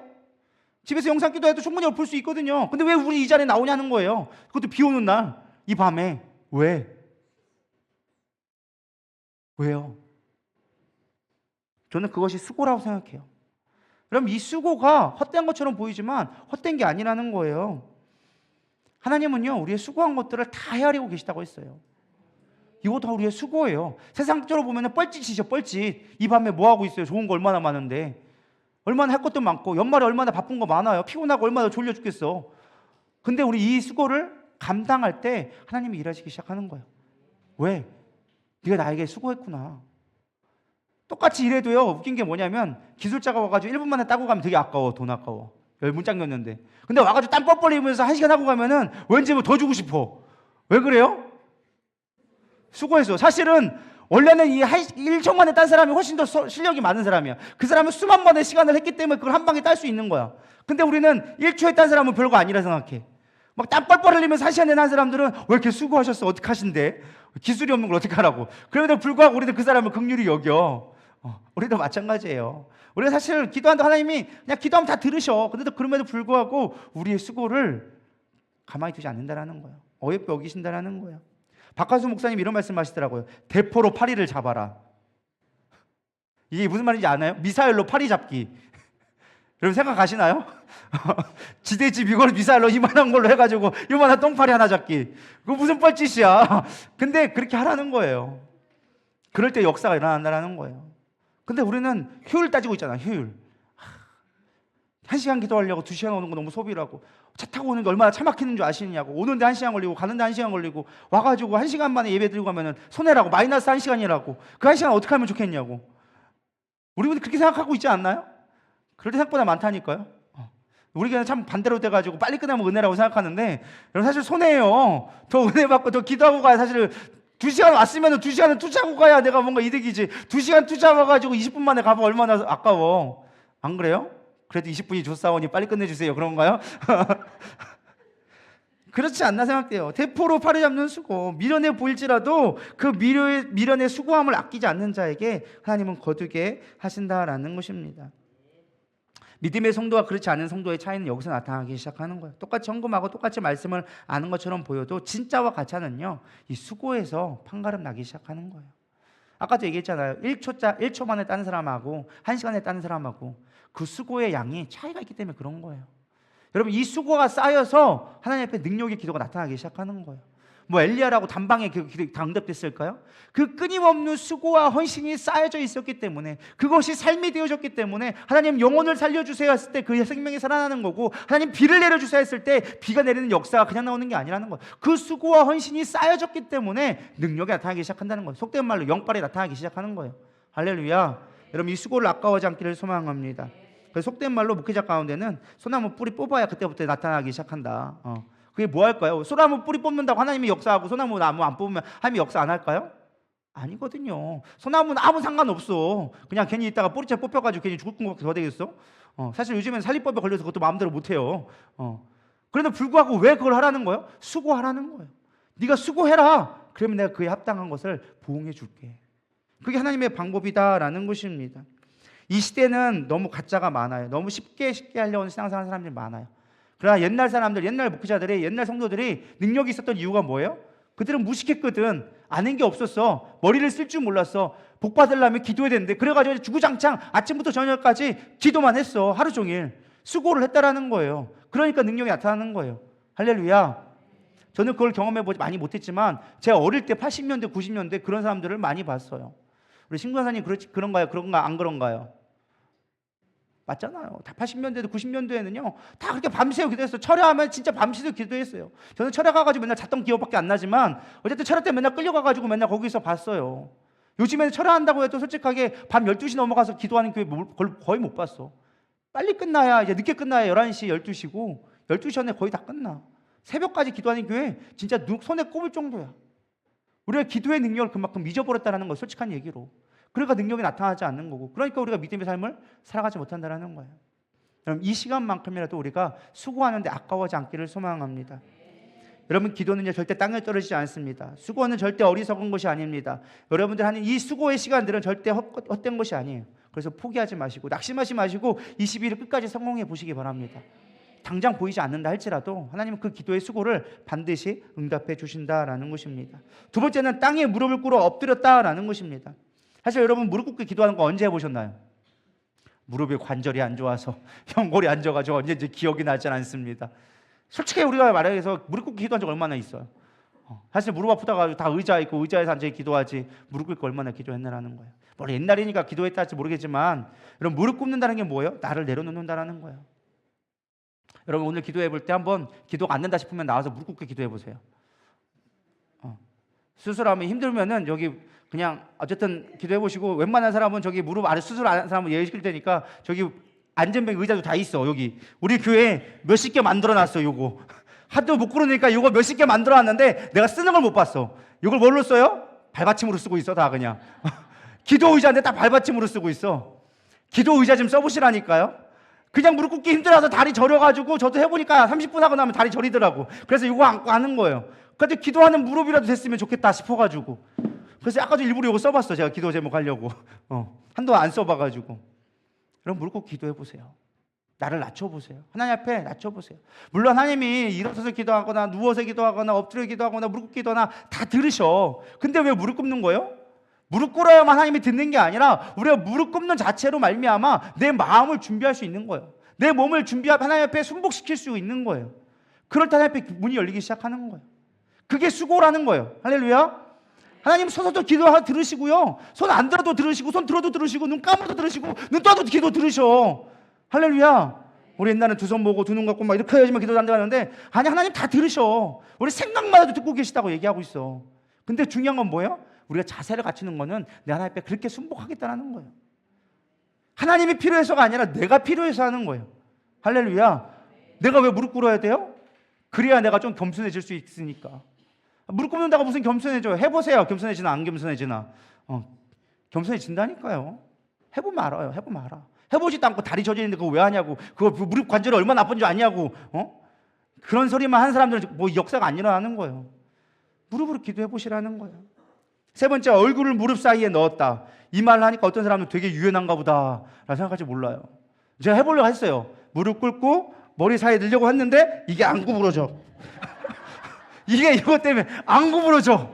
집에서 영상 기도해도 충분히 엎을 수 있거든요. 근데 왜 우리 이 자리에 나오냐는 거예요. 그것도 비 오는 날, 이 밤에. 왜? 왜요? 저는 그것이 수고라고 생각해요. 그럼 이 수고가 헛된 것처럼 보이지만 헛된 게 아니라는 거예요. 하나님은요 우리의 수고한 것들을 다 헤아리고 계시다고 했어요. 이거 다 우리의 수고예요. 세상적으로 보면 뻘짓이죠, 뻘짓. 이 밤에 뭐 하고 있어요? 좋은 거 얼마나 많은데. 얼마나 할 것도 많고 연말에 얼마나 바쁜 거 많아요. 피곤하고 얼마나 졸려 죽겠어. 근데 우리 이 수고를 감당할 때 하나님이 일하시기 시작하는 거예요. 왜? 네가 나에게 수고했구나. 똑같이 일해도요 웃긴 게 뭐냐면 기술자가 와가지고 1분 만에 따고 가면 되게 아까워. 돈 아까워. 문짝 넣었는데. 근데 와가지고 땀 뻘뻘 흘리면서 1시간 하고 가면은 왠지 뭐 더 주고 싶어. 왜 그래요? 수고했어. 사실은 원래는 이 1초 만에 딴 사람이 훨씬 더 실력이 많은 사람이야. 그 사람은 수만 번의 시간을 했기 때문에 그걸 한 방에 딸 수 있는 거야. 근데 우리는 1초에 딴 사람은 별거 아니라 생각해. 막 땀 뻘뻘 흘리면서 1시간 내는 사람들은 왜 이렇게 수고하셨어? 어떡하신대? 기술이 없는 걸 어떡하라고. 그럼에도 불구하고 우리는 그 사람을 긍휼히 여겨. 우리도 마찬가지예요. 우리가 사실 기도한다 하나님이 그냥 기도하면 다 들으셔. 근데도 그럼에도 불구하고 우리의 수고를 가만히 두지 않는다라는 거예요. 어여삐 여기신다라는 거예요. 박한수 목사님 이런 말씀하시더라고요. 대포로 파리를 잡아라. 이게 무슨 말인지 아나요? 미사일로 파리 잡기. 여러분 생각하시나요? 지대집 이걸 미사일로 이만한 걸로 해가지고 이만한 똥파리 하나 잡기. 그거 무슨 뻘짓이야. 근데 그렇게 하라는 거예요. 그럴 때 역사가 일어난다는 거예요. 근데 우리는 효율 따지고 있잖아. 효율. 1시간 기도하려고 2시간 오는 거 너무 소비라고. 차 타고 오는 게 얼마나 차 막히는 줄 아시느냐고. 오는데 1시간 걸리고 가는데 1시간 걸리고 와가지고 1시간 만에 예배 드리고 가면은 손해라고. 마이너스 1시간이라고. 그 1시간 어떻게 하면 좋겠냐고. 우리는 그렇게 생각하고 있지 않나요? 그럴 때 생각보다 많다니까요. 우리 교회는 참 반대로 돼가지고 빨리 끝나면 은혜라고 생각하는데 여러분 사실 손해예요. 더 은혜 받고 더 기도하고 가야 사실 2시간 왔으면 2시간은 투자하고 가야 내가 뭔가 이득이지. 2시간 투자해가지고 20분 만에 가면 얼마나 아까워. 안 그래요? 그래도 20분이 좋사오니 빨리 끝내주세요. 그런가요? 그렇지 않나 생각돼요. 대포로 파리 잡는 수고. 미련해 보일지라도 그 미련의 수고함을 아끼지 않는 자에게 하나님은 거두게 하신다라는 것입니다. 믿음의 성도와 그렇지 않은 성도의 차이는 여기서 나타나기 시작하는 거예요. 똑같이 헌금하고 똑같이 말씀을 아는 것처럼 보여도 진짜와 가짜는요, 이 수고에서 판가름 나기 시작하는 거예요. 아까도 얘기했잖아요. 1초 만에 따는 사람하고 1시간에 따는 사람하고 그 수고의 양이 차이가 있기 때문에 그런 거예요. 여러분 이 수고가 쌓여서 하나님 앞에 능력의 기도가 나타나기 시작하는 거예요. 뭐 엘리야라고 단방에 다 응답됐을까요? 그 끊임없는 수고와 헌신이 쌓여져 있었기 때문에, 그것이 삶이 되어졌기 때문에 하나님 영혼을 살려주세요 했을 때 그 생명이 살아나는 거고, 하나님 비를 내려주세요 했을 때 비가 내리는 역사가 그냥 나오는 게 아니라는 거예요. 그 수고와 헌신이 쌓여졌기 때문에 능력이 나타나기 시작한다는 거예요. 속된 말로 영빨이 나타나기 시작하는 거예요. 할렐루야. 여러분 이 수고를 아까워하지 않기를 소망합니다. 그래서 속된 말로 목회자 가운데는 소나무 뿌리 뽑아야 그때부터 나타나기 시작한다. 그게 뭐 할까요? 소나무 뿌리 뽑는다고 하나님이 역사하고 소나무 나무 안 뽑으면 하나님이 역사 안 할까요? 아니거든요. 소나무는 아무 상관없어. 그냥 괜히 있다가 뿌리채 뽑혀가지고 괜히 죽을 것밖에 더 되겠어? 사실 요즘엔 살리법에 걸려서 그것도 마음대로 못해요. 그런데 불구하고 왜 그걸 하라는 거예요? 수고하라는 거예요. 네가 수고해라. 그러면 내가 그에 합당한 것을 보응해 줄게. 그게 하나님의 방법이다라는 것입니다. 이 시대는 너무 가짜가 많아요. 너무 쉽게 하려고 신앙생활 하는 사람들이 많아요. 그러나 옛날 사람들, 옛날 목회자들이, 옛날 성도들이 능력이 있었던 이유가 뭐예요? 그들은 무식했거든. 아는 게 없었어. 머리를 쓸 줄 몰랐어. 복 받으려면 기도해야 되는데, 그래가지고 주구장창 아침부터 저녁까지 기도만 했어. 하루 종일 수고를 했다라는 거예요. 그러니까 능력이 나타나는 거예요. 할렐루야. 저는 그걸 경험해보지 많이 못했지만 제가 어릴 때 80년대 90년대 그런 사람들을 많이 봤어요. 우리 신관사님 그런가요? 그런가 안 그런가요? 맞잖아요. 다 80년대도 90년대에는요 다 그렇게 밤새워 기도했어요. 철야하면 진짜 밤새워 기도했어요. 저는 철야 가가지고 맨날 잤던 기억밖에 안 나지만 어쨌든 철야 때 맨날 끌려가가지고 맨날 거기서 봤어요. 요즘에는 철야한다고 해도 솔직하게 밤 12시 넘어가서 기도하는 교회 거의 못 봤어. 빨리 끝나야, 이제 늦게 끝나야 11시 12시고 12시 전에 거의 다 끝나. 새벽까지 기도하는 교회 진짜 손에 꼽을 정도야. 우리가 기도의 능력을 그만큼 잊어버렸다는 거, 솔직한 얘기로. 그러니까 능력이 나타나지 않는 거고, 그러니까 우리가 믿음의 삶을 살아가지 못한다는 거예요. 여러분 이 시간만큼이라도 우리가 수고하는데 아까워하지 않기를 소망합니다. 여러분 기도는요 절대 땅에 떨어지지 않습니다. 수고는 절대 어리석은 것이 아닙니다. 여러분들 하는 이 수고의 시간들은 절대 헛된 것이 아니에요. 그래서 포기하지 마시고 낙심하지 마시고 22일 끝까지 성공해 보시기 바랍니다. 당장 보이지 않는다 할지라도 하나님은 그 기도의 수고를 반드시 응답해 주신다라는 것입니다. 두 번째는 땅에 무릎을 꿇어 엎드렸다라는 것입니다. 사실 여러분 무릎 꿇고 기도하는 거 언제 해보셨나요? 무릎에 관절이 안 좋아서 연골이 안 좋아가지고 언제인지 기억이 나지 않습니다. 솔직히 우리가 말해서 무릎 꿇고 기도한 적 얼마나 있어요? 사실 무릎 아프다가 다 의자 있고 의자에서 앉아 기도하지 무릎 꿇고 얼마나 기도했나라는 거예요. 뭐 옛날이니까 기도했다 할지 모르겠지만 여러분 무릎 꿇는다는 게 뭐예요? 나를 내려놓는다라는 거예요. 여러분 오늘 기도해 볼 때 한번 기도가 안 된다 싶으면 나와서 무릎 꿇고 기도해 보세요. 수술하면 힘들면은 여기 그냥 어쨌든 기도해 보시고, 웬만한 사람은 저기 무릎 아래 수술하는 사람은 예의시킬 테니까 저기 안전뱅 의자도 다 있어. 여기 우리 교회 몇십 개 만들어놨어. 요거 하도 못 꿇으니까 요거 몇십 개 만들어놨는데 내가 쓰는 걸 못 봤어. 이걸 뭘로 써요? 발받침으로 쓰고 있어. 다 그냥 기도 의자인데 다 발받침으로 쓰고 있어. 기도 의자 좀 써보시라니까요. 그냥 무릎 꿇기 힘들어서 다리 저려가지고 저도 해보니까 30분 하고 나면 다리 저리더라고. 그래서 이거 안고 하는 거예요. 근데 기도하는 무릎이라도 됐으면 좋겠다 싶어가지고 그래서 아까도 일부러 이거 써봤어. 제가 기도 제목 하려고 한동안 안 써봐가지고. 여러분 무릎 꿇고 기도해보세요. 나를 낮춰보세요. 하나님 앞에 낮춰보세요. 물론 하나님이 일어서서 기도하거나 누워서 기도하거나 엎드려 기도하거나 무릎 꿇기 기도하나 다 들으셔. 근데 왜 무릎 꿇는 거예요? 무릎 꿇어야만 하나님이 듣는 게 아니라 우리가 무릎 꿇는 자체로 말미암아 내 마음을 준비할 수 있는 거예요. 내 몸을 하나님 앞에 순복시킬 수 있는 거예요. 그럴 때 하나님 앞에 문이 열리기 시작하는 거예요. 그게 수고라는 거예요. 할렐루야. 하나님 서서도 기도 들으시고요. 손 안 들어도 들으시고 손 들어도 들으시고 눈 감아도 들으시고 눈 떠도 기도 들으셔. 할렐루야. 우리 옛날에 두 손 모고 두 눈 감고 막 이렇게 해야지만 기도 한다는데 아니 하나님 다 들으셔. 우리 생각마다도 듣고 계시다고 얘기하고 있어. 근데 중요한 건 뭐예요? 우리가 자세를 갖추는 거는 내 하나님 앞에 그렇게 순복하겠다는 거예요. 하나님이 필요해서가 아니라 내가 필요해서 하는 거예요. 할렐루야. 내가 왜 무릎 꿇어야 돼요? 그래야 내가 좀 겸손해질 수 있으니까. 무릎 꿇는다고 무슨 겸손해져요? 해보세요. 겸손해지나 안 겸손해지나. 겸손해진다니까요. 해보면 알아요. 해보면 알아. 해보지도 않고 다리 저리는데 그거 왜 하냐고. 그거 무릎 관절이 얼마나 나쁜 줄 아냐고. 그런 소리만 하는 사람들은 뭐 역사가 안 일어나는 거예요. 무릎으로 기도해보시라는 거예요. 세 번째, 얼굴을 무릎 사이에 넣었다. 이 말을 하니까 어떤 사람은 되게 유연한가 보다 라고 생각할지 몰라요. 제가 해보려고 했어요. 무릎 꿇고 머리 사이에 넣으려고 했는데 이게 안 구부러져. 이게 이것 때문에 안 구부러져.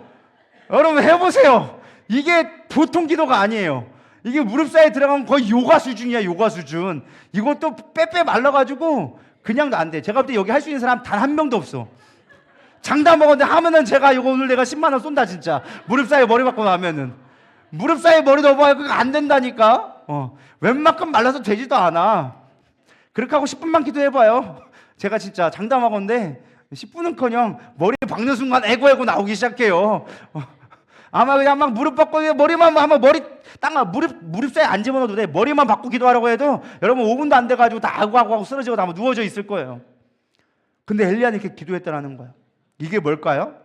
여러분 해보세요. 이게 보통 기도가 아니에요. 이게 무릎 사이에 들어가면 거의 요가 수준이야. 요가 수준. 이것도 빼빼 말라가지고 그냥도 안 돼. 제가 볼 때 여기 할 수 있는 사람 단 한 명도 없어. 장담 먹었는데 하면은 제가 이거 오늘 내가 10만 원 쏜다 진짜. 무릎 사이에 머리 박고 나면은 무릎 사이에 머리 넣어봐야 그거 안 된다니까. 웬만큼 말라서 되지도 않아. 그렇게 하고 10분만 기도해봐요. 제가 진짜 장담하건데 10분은커녕 머리 박는 순간 에고 나오기 시작해요. 아마 그냥 막 무릎 박고 머리만 하면 머리 딱 무릎 사이에 안 집어넣어도 돼. 머리만 박고 기도하라고 해도 여러분 5분도 안 돼가지고 다 하고 쓰러지고 다 누워져 있을 거예요. 근데 엘리야는 이렇게 기도했다라는 거예요. 이게 뭘까요?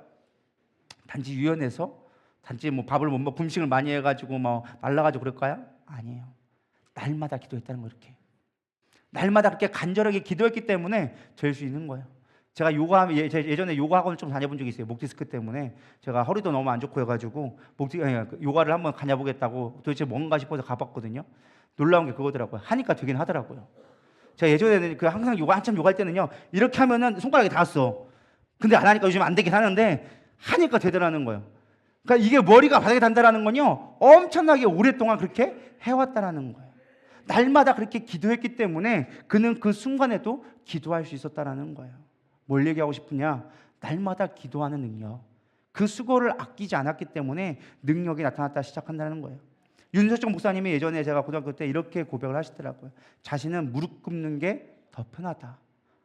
단지 유연해서? 단지 뭐 밥을 못 먹고 금식을 많이 해가지고 뭐 말라가지고 그럴까요? 아니에요. 날마다 기도했다는 거 이렇게. 날마다 그렇게 간절하게 기도했기 때문에 될 수 있는 거예요. 제가 예전에 요가 학원을 좀 다녀본 적이 있어요. 목 디스크 때문에 제가 허리도 너무 안 좋고 해가지고 요가를 한번 다녀보겠다고 도대체 뭔가 싶어서 가봤거든요. 놀라운 게 그거더라고요. 하니까 되긴 하더라고요. 제가 예전에는 항상 한참 요가할 때는요 이렇게 하면은 손가락이 닿았어. 근데 안 하니까 요즘 안 되긴 하는데 하니까 되더라는 거예요. 그러니까 이게 머리가 바닥에 닿는다는 건요 엄청나게 오랫동안 그렇게 해왔다라는 거예요. 날마다 그렇게 기도했기 때문에 그는 그 순간에도 기도할 수 있었다라는 거예요. 뭘 얘기하고 싶으냐? 날마다 기도하는 능력. 그 수고를 아끼지 않았기 때문에 능력이 나타났다 시작한다는 거예요. 윤석정 목사님이 예전에 제가 고등학교 때 이렇게 고백을 하시더라고요. 자신은 무릎 꿇는 게 더 편하다.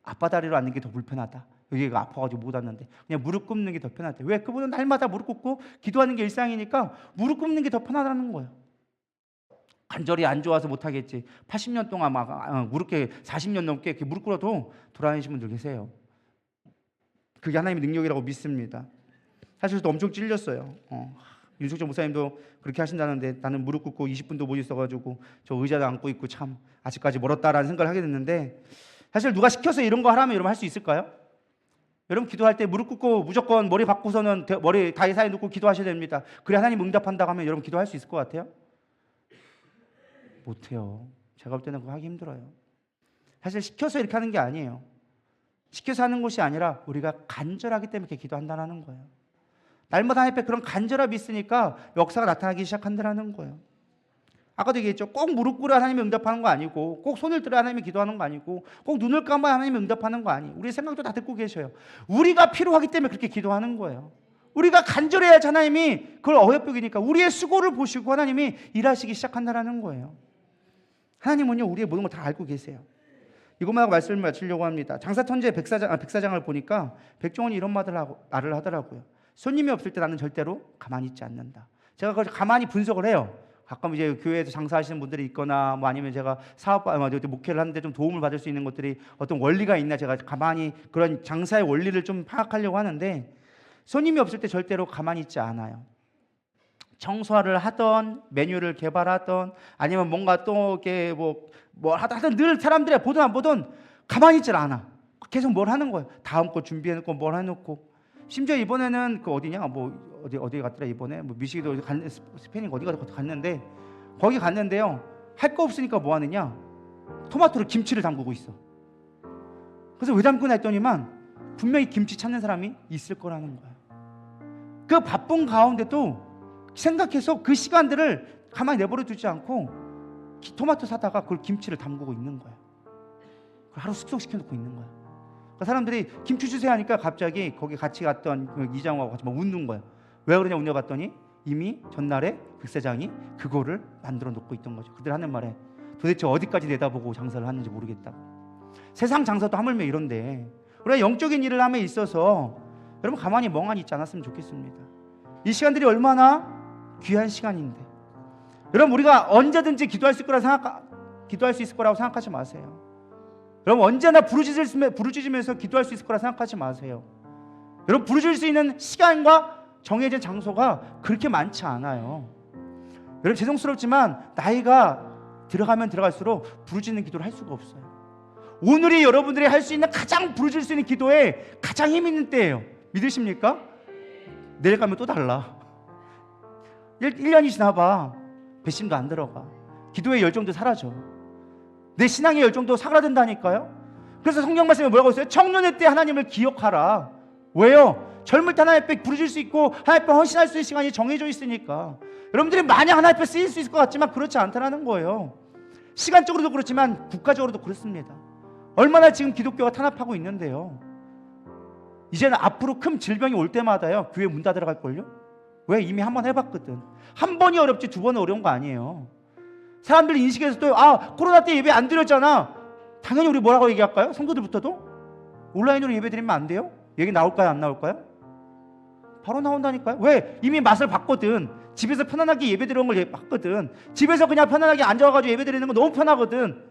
앞바다리로 앉는 게 더 불편하다. 여기가 아파가지고 못 앉는데 그냥 무릎 꿇는 게 더 편하대. 왜? 그분은 날마다 무릎 꿇고 기도하는 게 일상이니까 무릎 꿇는 게 더 편하다는 거예요. 관절이 안 좋아서 못 하겠지. 80년 동안 막 무릎 40년 넘게 이렇게 무릎 꿇어도 돌아다니시는 분들 계세요. 그게 하나님의 능력이라고 믿습니다. 사실 또 엄청 찔렸어요. 윤석정 목사님도 그렇게 하신다는데 나는 무릎 꿇고 20분도 못 있어가지고 저 의자도 안고 있고 참 아직까지 멀었다라는 생각을 하게 됐는데 사실 누가 시켜서 이런 거 하라면 여러분 할 수 있을까요? 여러분 기도할 때 무릎 꿇고 무조건 머리 박고서는 머리 다리 사이에 놓고 기도하셔야 됩니다. 그래 하나님 응답한다고 하면 여러분 기도할 수 있을 것 같아요? 못해요. 제가 볼 때는 그거 하기 힘들어요. 사실 시켜서 이렇게 하는 게 아니에요. 시켜서 하는 것이 아니라 우리가 간절하기 때문에 이렇게 기도한다는 거예요. 날마다 하나님 앞에 그런 간절함이 있으니까 역사가 나타나기 시작한다는 거예요. 아까도 얘기했죠. 꼭 무릎 꿇어 하나님이 응답하는 거 아니고 꼭 손을 들어 하나님이 기도하는 거 아니고 꼭 눈을 감아 하나님이 응답하는 거 아니에요. 우리의 생각도 다 듣고 계셔요. 우리가 필요하기 때문에 그렇게 기도하는 거예요. 우리가 간절해야지 하나님이 그걸 어여쁘기니까 우리의 수고를 보시고 하나님이 일하시기 시작한다는 거예요. 하나님은요 우리의 모든 걸 다 알고 계세요. 이것만 하고 말씀을 마치려고 합니다. 장사천재 백사장을 보니까 백종원이 이런 말을 하더라고요. 손님이 없을 때 나는 절대로 가만히 있지 않는다. 제가 그걸 가만히 분석을 해요. 가끔 이제 교회에서 장사하시는 분들이 있거나 뭐 아니면 제가 목회를 하는데 좀 도움을 받을 수 있는 것들이 어떤 원리가 있나 제가 가만히 그런 장사의 원리를 좀 파악하려고 하는데 손님이 없을 때 절대로 가만히 있지 않아요. 청소를 하던 메뉴를 개발하던 아니면 뭔가 또 이렇게 뭐 하든 늘 사람들이 보든 안 보든 가만히 있질 않아. 계속 뭘 하는 거예요. 다음 거 준비해놓고 뭘 해놓고 심지어 이번에는 그 어디냐 어디 갔더라 이번에 뭐 미시기도 스페인 어디 갔는데 거기 갔는데요 할 거 없으니까 뭐 하느냐 토마토를 김치를 담그고 있어. 그래서 왜 담그나 했더니만 분명히 김치 찾는 사람이 있을 거라는 거야. 그 바쁜 가운데도 생각해서 그 시간들을 가만히 내버려 두지 않고 토마토 사다가 그걸 김치를 담그고 있는 거야. 그걸 하루 숙성시켜 놓고 있는 거야. 그러니까 사람들이 김치 주세요 하니까 갑자기 거기 같이 갔던 이장하고 같이 막 웃는 거야. 왜 그러냐 웃냐봤더니 이미 전날에 백사장이 그거를 만들어 놓고 있던 거죠. 그들 하는 말에 도대체 어디까지 내다보고 장사를 하는지 모르겠다고. 세상 장사도 하물며 이런데 우리가 영적인 일을 함에 있어서 여러분 가만히 멍하니 있지 않았으면 좋겠습니다. 이 시간들이 얼마나 귀한 시간인데 여러분 우리가 언제든지 기도할 수 있을 거라고 생각하지 마세요. 여러분 언제나 부르짖으면서 기도할 수 있을 거라 생각하지 마세요. 여러분 부르짖을 수 있는 시간과 정해진 장소가 그렇게 많지 않아요. 여러분 죄송스럽지만 나이가 들어가면 들어갈수록 부르짖는 기도를 할 수가 없어요. 오늘이 여러분들이 할 수 있는 가장 부르짖을 수 있는 기도에 가장 힘 있는 때예요. 믿으십니까? 내일 가면 또 달라. 1년이 지나봐 배심도 안 들어가. 기도의 열정도 사라져. 내 신앙의 열정도 사라진다니까요. 그래서 성경 말씀에 뭐라고 했어요? 청년의 때 하나님을 기억하라. 왜요? 젊을 때 하나님 앞에 부르질 수 있고 하나님 앞에 헌신할 수 있는 시간이 정해져 있으니까. 여러분들이 마냥 하나님 앞에 쓰일 수 있을 것 같지만 그렇지 않다는 거예요. 시간적으로도 그렇지만 국가적으로도 그렇습니다. 얼마나 지금 기독교가 탄압하고 있는데요. 이제는 앞으로 큰 질병이 올 때마다요 교회 문 닫으러갈걸요? 왜? 이미 한 번 해봤거든. 한 번이 어렵지 두 번은 어려운 거 아니에요. 사람들 인식에서 또 코로나 때 예배 안 드렸잖아. 당연히 우리 뭐라고 얘기할까요? 성도들부터도? 온라인으로 예배 드리면 안 돼요? 얘기 나올까요? 안 나올까요? 바로 나온다니까요. 왜? 이미 맛을 봤거든. 집에서 편안하게 예배 드리는 걸 봤거든. 집에서 그냥 편안하게 앉아가지고 예배 드리는 거 너무 편하거든.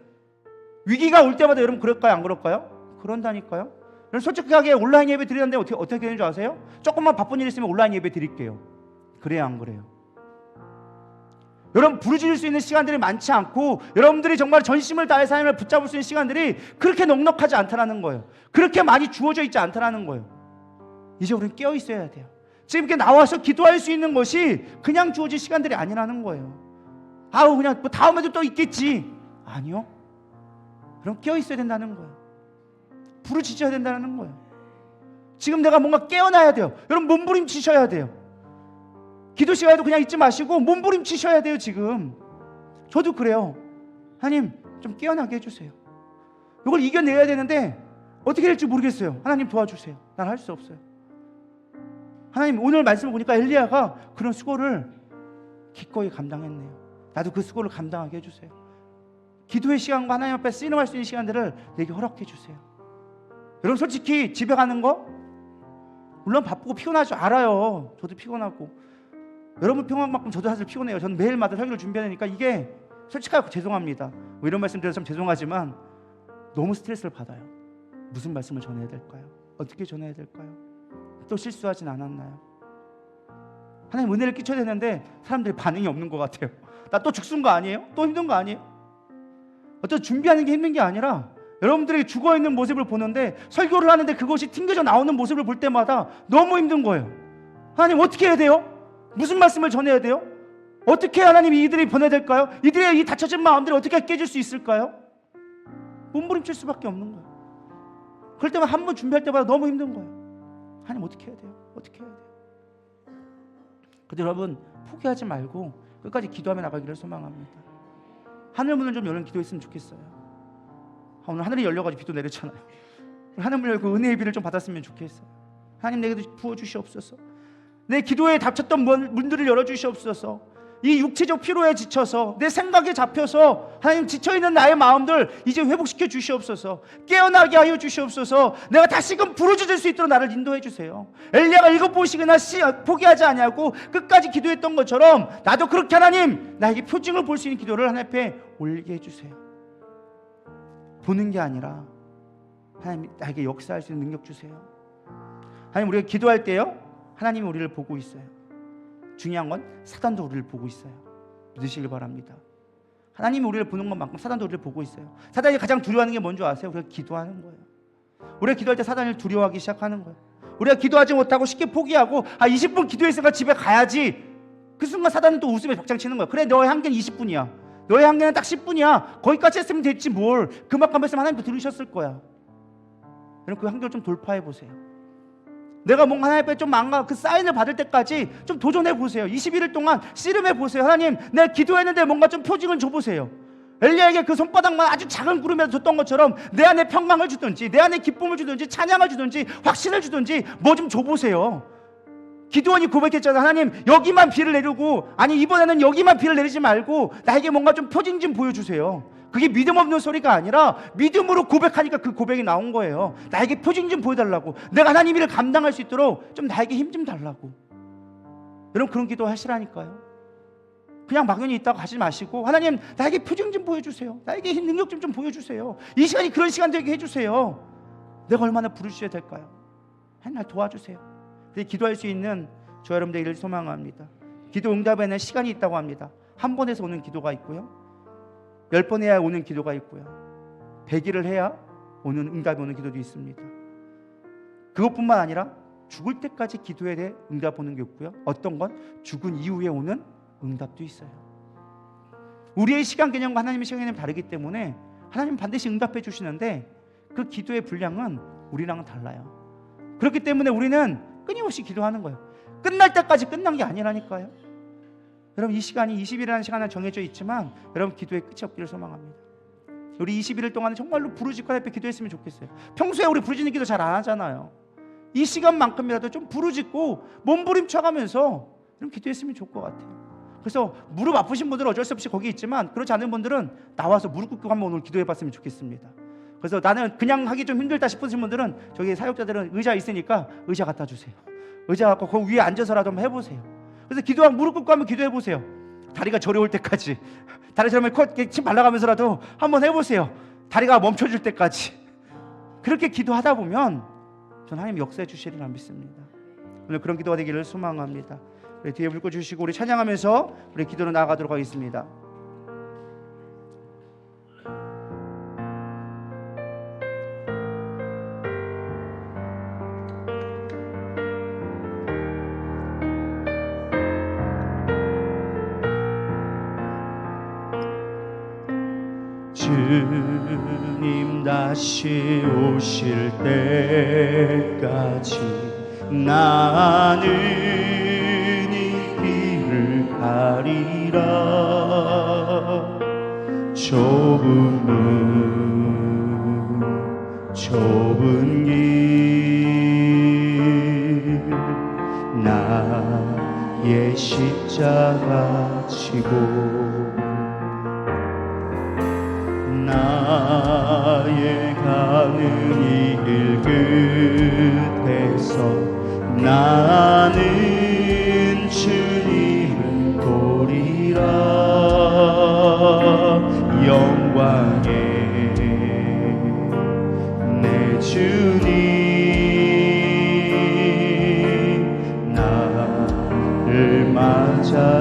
위기가 올 때마다 여러분 그럴까요? 안 그럴까요? 그런다니까요. 여러분 솔직하게 온라인 예배 드리는데 어떻게 되는 줄 아세요? 조금만 바쁜 일 있으면 온라인 예배 드릴게요. 그래요 안 그래요? 여러분 부르짖을 수 있는 시간들이 많지 않고 여러분들이 정말 전심을 다해 삶을 붙잡을 수 있는 시간들이 그렇게 넉넉하지 않다라는 거예요. 그렇게 많이 주어져 있지 않다라는 거예요. 이제 우리는 깨어 있어야 돼요. 지금 이렇게 나와서 기도할 수 있는 것이 그냥 주어진 시간들이 아니라는 거예요. 그냥 뭐 다음에도 또 있겠지. 아니요. 그럼 깨어 있어야 된다는 거예요. 부르짖어야 된다는 거예요. 지금 내가 뭔가 깨어나야 돼요. 여러분 몸부림치셔야 돼요. 기도 시간에도 그냥 있지 마시고 몸부림치셔야 돼요. 지금 저도 그래요. 하나님 좀 깨어나게 해주세요. 이걸 이겨내야 되는데 어떻게 될지 모르겠어요. 하나님 도와주세요. 난 할 수 없어요. 하나님 오늘 말씀을 보니까 엘리야가 그런 수고를 기꺼이 감당했네요. 나도 그 수고를 감당하게 해주세요. 기도의 시간과 하나님 앞에 씨름할 수 있는 시간들을 내게 허락해 주세요. 여러분 솔직히 집에 가는 거 물론 바쁘고 피곤하죠. 알아요. 저도 피곤하고 여러분 평안한 만큼 저도 사실 피곤해요. 저는 매일마다 설교를 준비하니까 이게 솔직하고 죄송합니다. 뭐 이런 말씀 드려서 참 죄송하지만 너무 스트레스를 받아요. 무슨 말씀을 전해야 될까요? 어떻게 전해야 될까요? 또 실수하진 않았나요? 하나님 은혜를 끼쳐야 되는데 사람들이 반응이 없는 것 같아요. 나 또 죽순 거 아니에요? 또 힘든 거 아니에요? 어떤 준비하는 게 힘든 게 아니라 여러분들이 죽어있는 모습을 보는데 설교를 하는데 그것이 튕겨져 나오는 모습을 볼 때마다 너무 힘든 거예요. 하나님 어떻게 해야 돼요? 무슨 말씀을 전해야 돼요? 어떻게 하나님이 이들이 보내야 될까요? 이들의 이 닫혀진 마음들이 어떻게 깨질 수 있을까요? 몸부림칠 수밖에 없는 거예요. 그럴 때마다 한 번 준비할 때마다 너무 힘든 거예요. 하나님 어떻게 해야 돼요? 어떻게 해야 돼요? 근데 여러분 포기하지 말고 끝까지 기도하며 나가기를 소망합니다. 하늘 문을 좀 열는 기도했으면 좋겠어요. 오늘 하늘이 열려가지고 비도 내렸잖아요. 하늘 문을 열고 은혜의 비를 좀 받았으면 좋겠어요. 하나님 내게도 부어주시옵소서. 내 기도에 닫혔던 문들을 열어주시옵소서. 이 육체적 피로에 지쳐서 내 생각에 잡혀서 하나님 지쳐있는 나의 마음들 이제 회복시켜 주시옵소서. 깨어나게 하여 주시옵소서. 내가 다시금 부르짖을 수 있도록 나를 인도해 주세요. 엘리야가 7번씩이나 포기하지 아니하고 끝까지 기도했던 것처럼 나도 그렇게 하나님 나에게 표징을 볼 수 있는 기도를 하나님 앞에 올리게 해주세요. 보는 게 아니라 하나님 나에게 역사할 수 있는 능력 주세요. 하나님 우리가 기도할 때요 하나님이 우리를 보고 있어요. 중요한 건 사단도 우리를 보고 있어요. 믿으시길 바랍니다. 하나님이 우리를 보는 것만큼 사단도 우리를 보고 있어요. 사단이 가장 두려워하는 게 뭔지 아세요? 우리가 기도하는 거예요. 우리가 기도할 때 사단을 두려워하기 시작하는 거예요. 우리가 기도하지 못하고 쉽게 포기하고 20분 기도했으니까 집에 가야지. 그 순간 사단은 또 웃음에 벽장치는 거예요. 그래 너의 한계는 20분이야. 너의 한계는 딱 10분이야. 거기까지 했으면 됐지 뭘. 그만큼 했으면 하나님도 들으셨을 거야. 여러분 그 한계를 좀 돌파해 보세요. 내가 뭔가 하나님 앞에 좀 그 사인을 받을 때까지 좀 도전해 보세요. 21일 동안 씨름해 보세요. 하나님 내가 기도했는데 뭔가 좀 표징을 줘보세요. 엘리야에게 그 손바닥만 아주 작은 구름에 줬던 것처럼 내 안에 평강을 주든지 내 안에 기쁨을 주든지 찬양을 주든지 확신을 주든지 뭐 좀 줘보세요. 기드온이 고백했잖아요. 하나님 여기만 비를 내리고 이번에는 여기만 비를 내리지 말고 나에게 뭔가 좀 표징 좀 보여주세요. 그게 믿음 없는 소리가 아니라 믿음으로 고백하니까 그 고백이 나온 거예요. 나에게 표징 좀 보여달라고. 내가 하나님 일을 감당할 수 있도록 좀 나에게 힘 좀 달라고. 여러분 그런 기도 하시라니까요. 그냥 막연히 있다가 가지 마시고 하나님 나에게 표징 좀 보여주세요. 나에게 힘 능력 좀 보여주세요. 이 시간이 그런 시간 되게 해주세요. 내가 얼마나 부르셔야 될까요? 하나님 날 도와주세요. 기도할 수 있는 저 여러분들을 소망합니다. 기도 응답에는 시간이 있다고 합니다. 한 번에서 오는 기도가 있고요 10번 해야 오는 기도가 있고요 100일을 해야 오는 응답이 오는 기도도 있습니다. 그것뿐만 아니라 죽을 때까지 기도에 대해 응답 오는 게 있고요 어떤 건 죽은 이후에 오는 응답도 있어요. 우리의 시간 개념과 하나님의 시간 개념이 다르기 때문에 하나님은 반드시 응답해 주시는데 그 기도의 분량은 우리랑은 달라요. 그렇기 때문에 우리는 끊임없이 기도하는 거예요. 끝날 때까지 끝난 게 아니라니까요. 여러분 이 시간이 20일이라는 시간은 정해져 있지만 여러분 기도의 끝이 없기를 소망합니다. 우리 21일 동안은 정말로 부르짖고 하나님 앞에 기도했으면 좋겠어요. 평소에 우리 부르짖는 기도 잘 안 하잖아요. 이 시간만큼이라도 좀 부르짖고 몸부림쳐가면서 좀 기도했으면 좋을 것 같아요. 그래서 무릎 아프신 분들은 어쩔 수 없이 거기 있지만 그렇지 않은 분들은 나와서 무릎 꿇고 한번 오늘 기도해봤으면 좋겠습니다. 그래서 나는 그냥 하기 좀 힘들다 싶으신 분들은 저기 사역자들은 의자 있으니까 의자 갖다 주세요. 의자 갖고 그 위에 앉아서라도 한번 해보세요. 그래서 기도하고 무릎 꿇고 한번 기도해보세요. 다리가 저려올 때까지, 다리 저리면 침 발라가면서라도 한번 해보세요. 다리가 멈춰줄 때까지. 그렇게 기도하다 보면 전 하나님 역사해 주시리라 믿습니다. 오늘 그런 기도가 되기를 소망합니다. 우리 뒤에 불 꺼주시고 우리 찬양하면서 우리 기도로 나아가도록 하겠습니다. 주님 다시 오실 때까지 나는 이 길을 가리라. 좁은 길 나의 십자가 지고 나의 가는 이 길 끝에서 나는 주님을 보리라. 영광의 내 주님 나를 맞아주시리.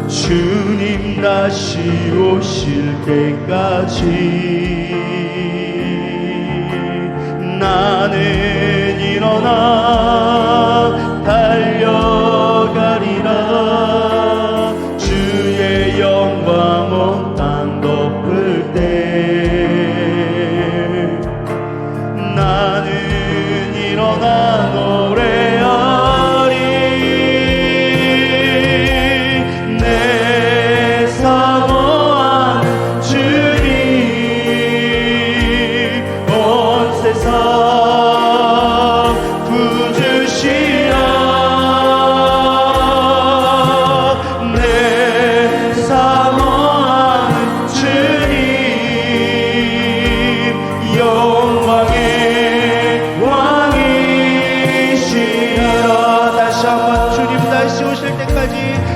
주님 다시 오실 때까지 나는 일어나 달려가리라. 주의 영광 온 땅 덮을 때 나는 일어나 노래하리.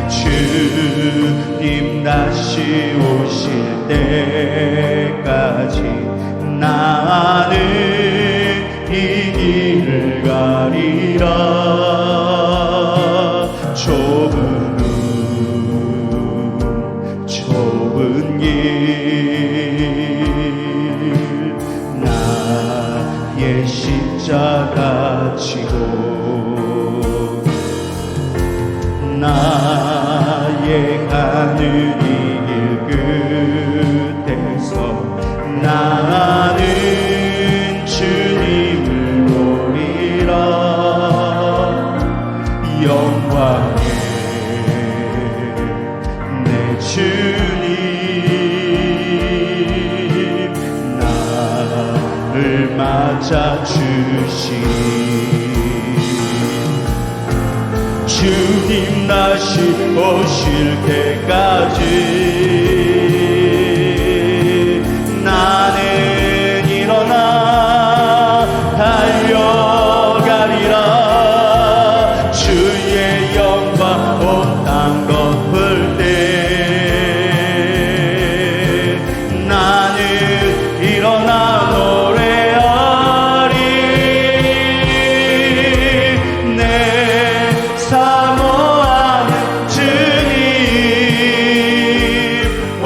주님 다시 오실 때까지 나는 이 길을 가리라. 좁은 길 나의 십자가 지고 나의 가는 이 길 끝에서 나는 주님을 보리라. 영광의 내 주님 나를 맞아주시니 주님 다시 오실 때까지 나는 일어나 달려가리라. 주의 영광 온 땅 덮을 때 나는 일어나 노래하리. 내 사모하는 주님 온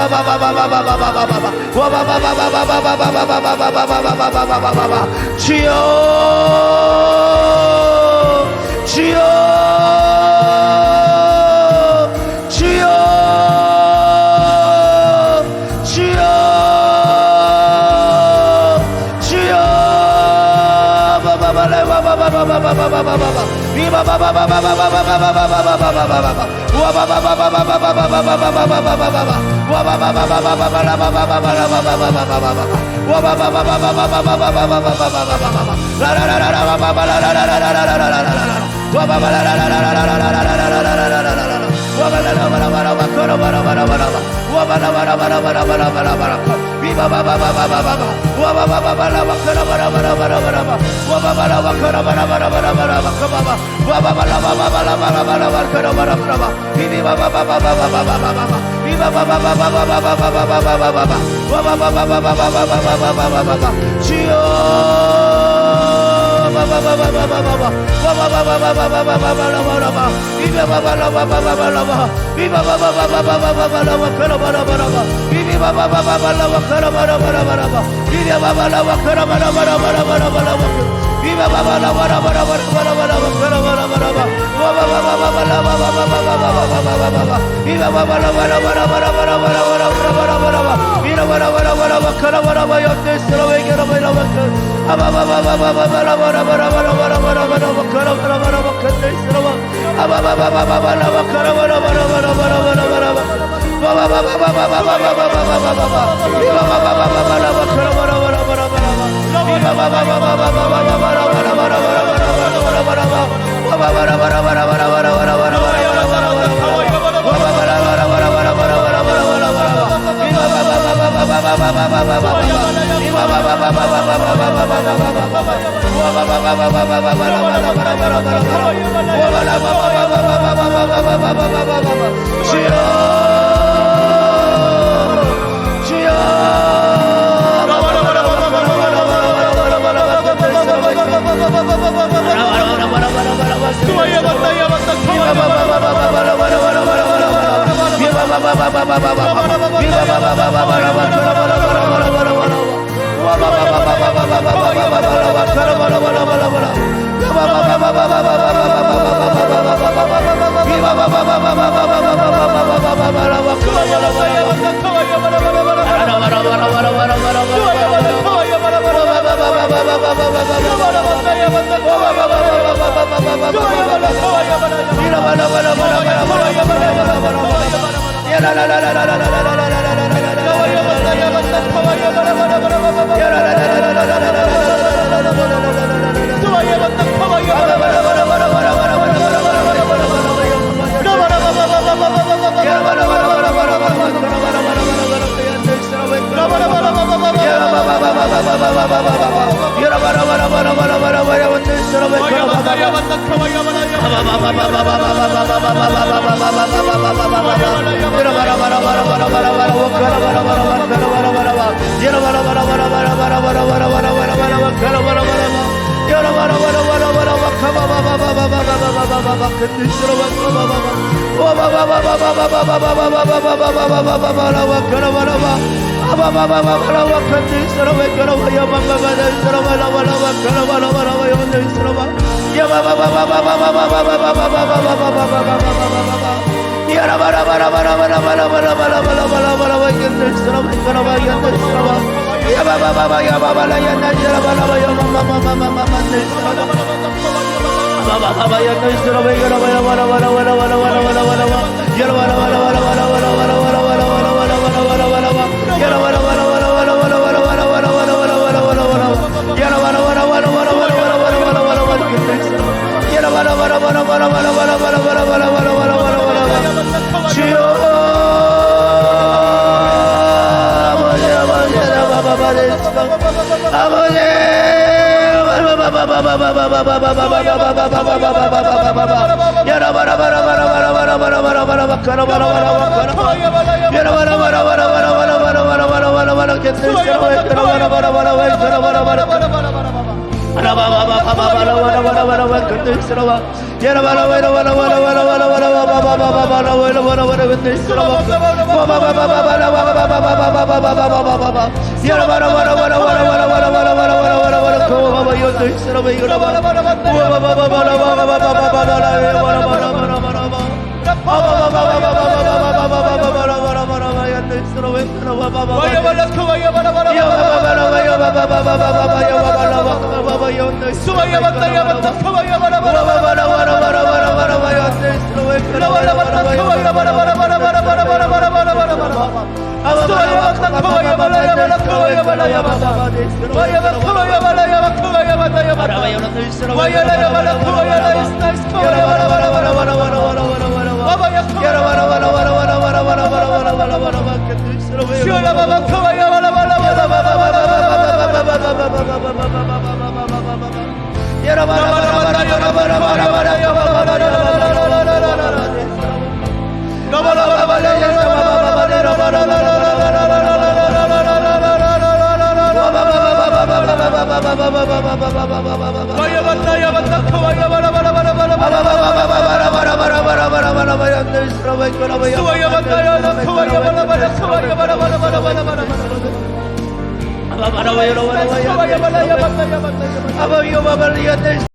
주여 주여 주여 주여 주여 Yeah,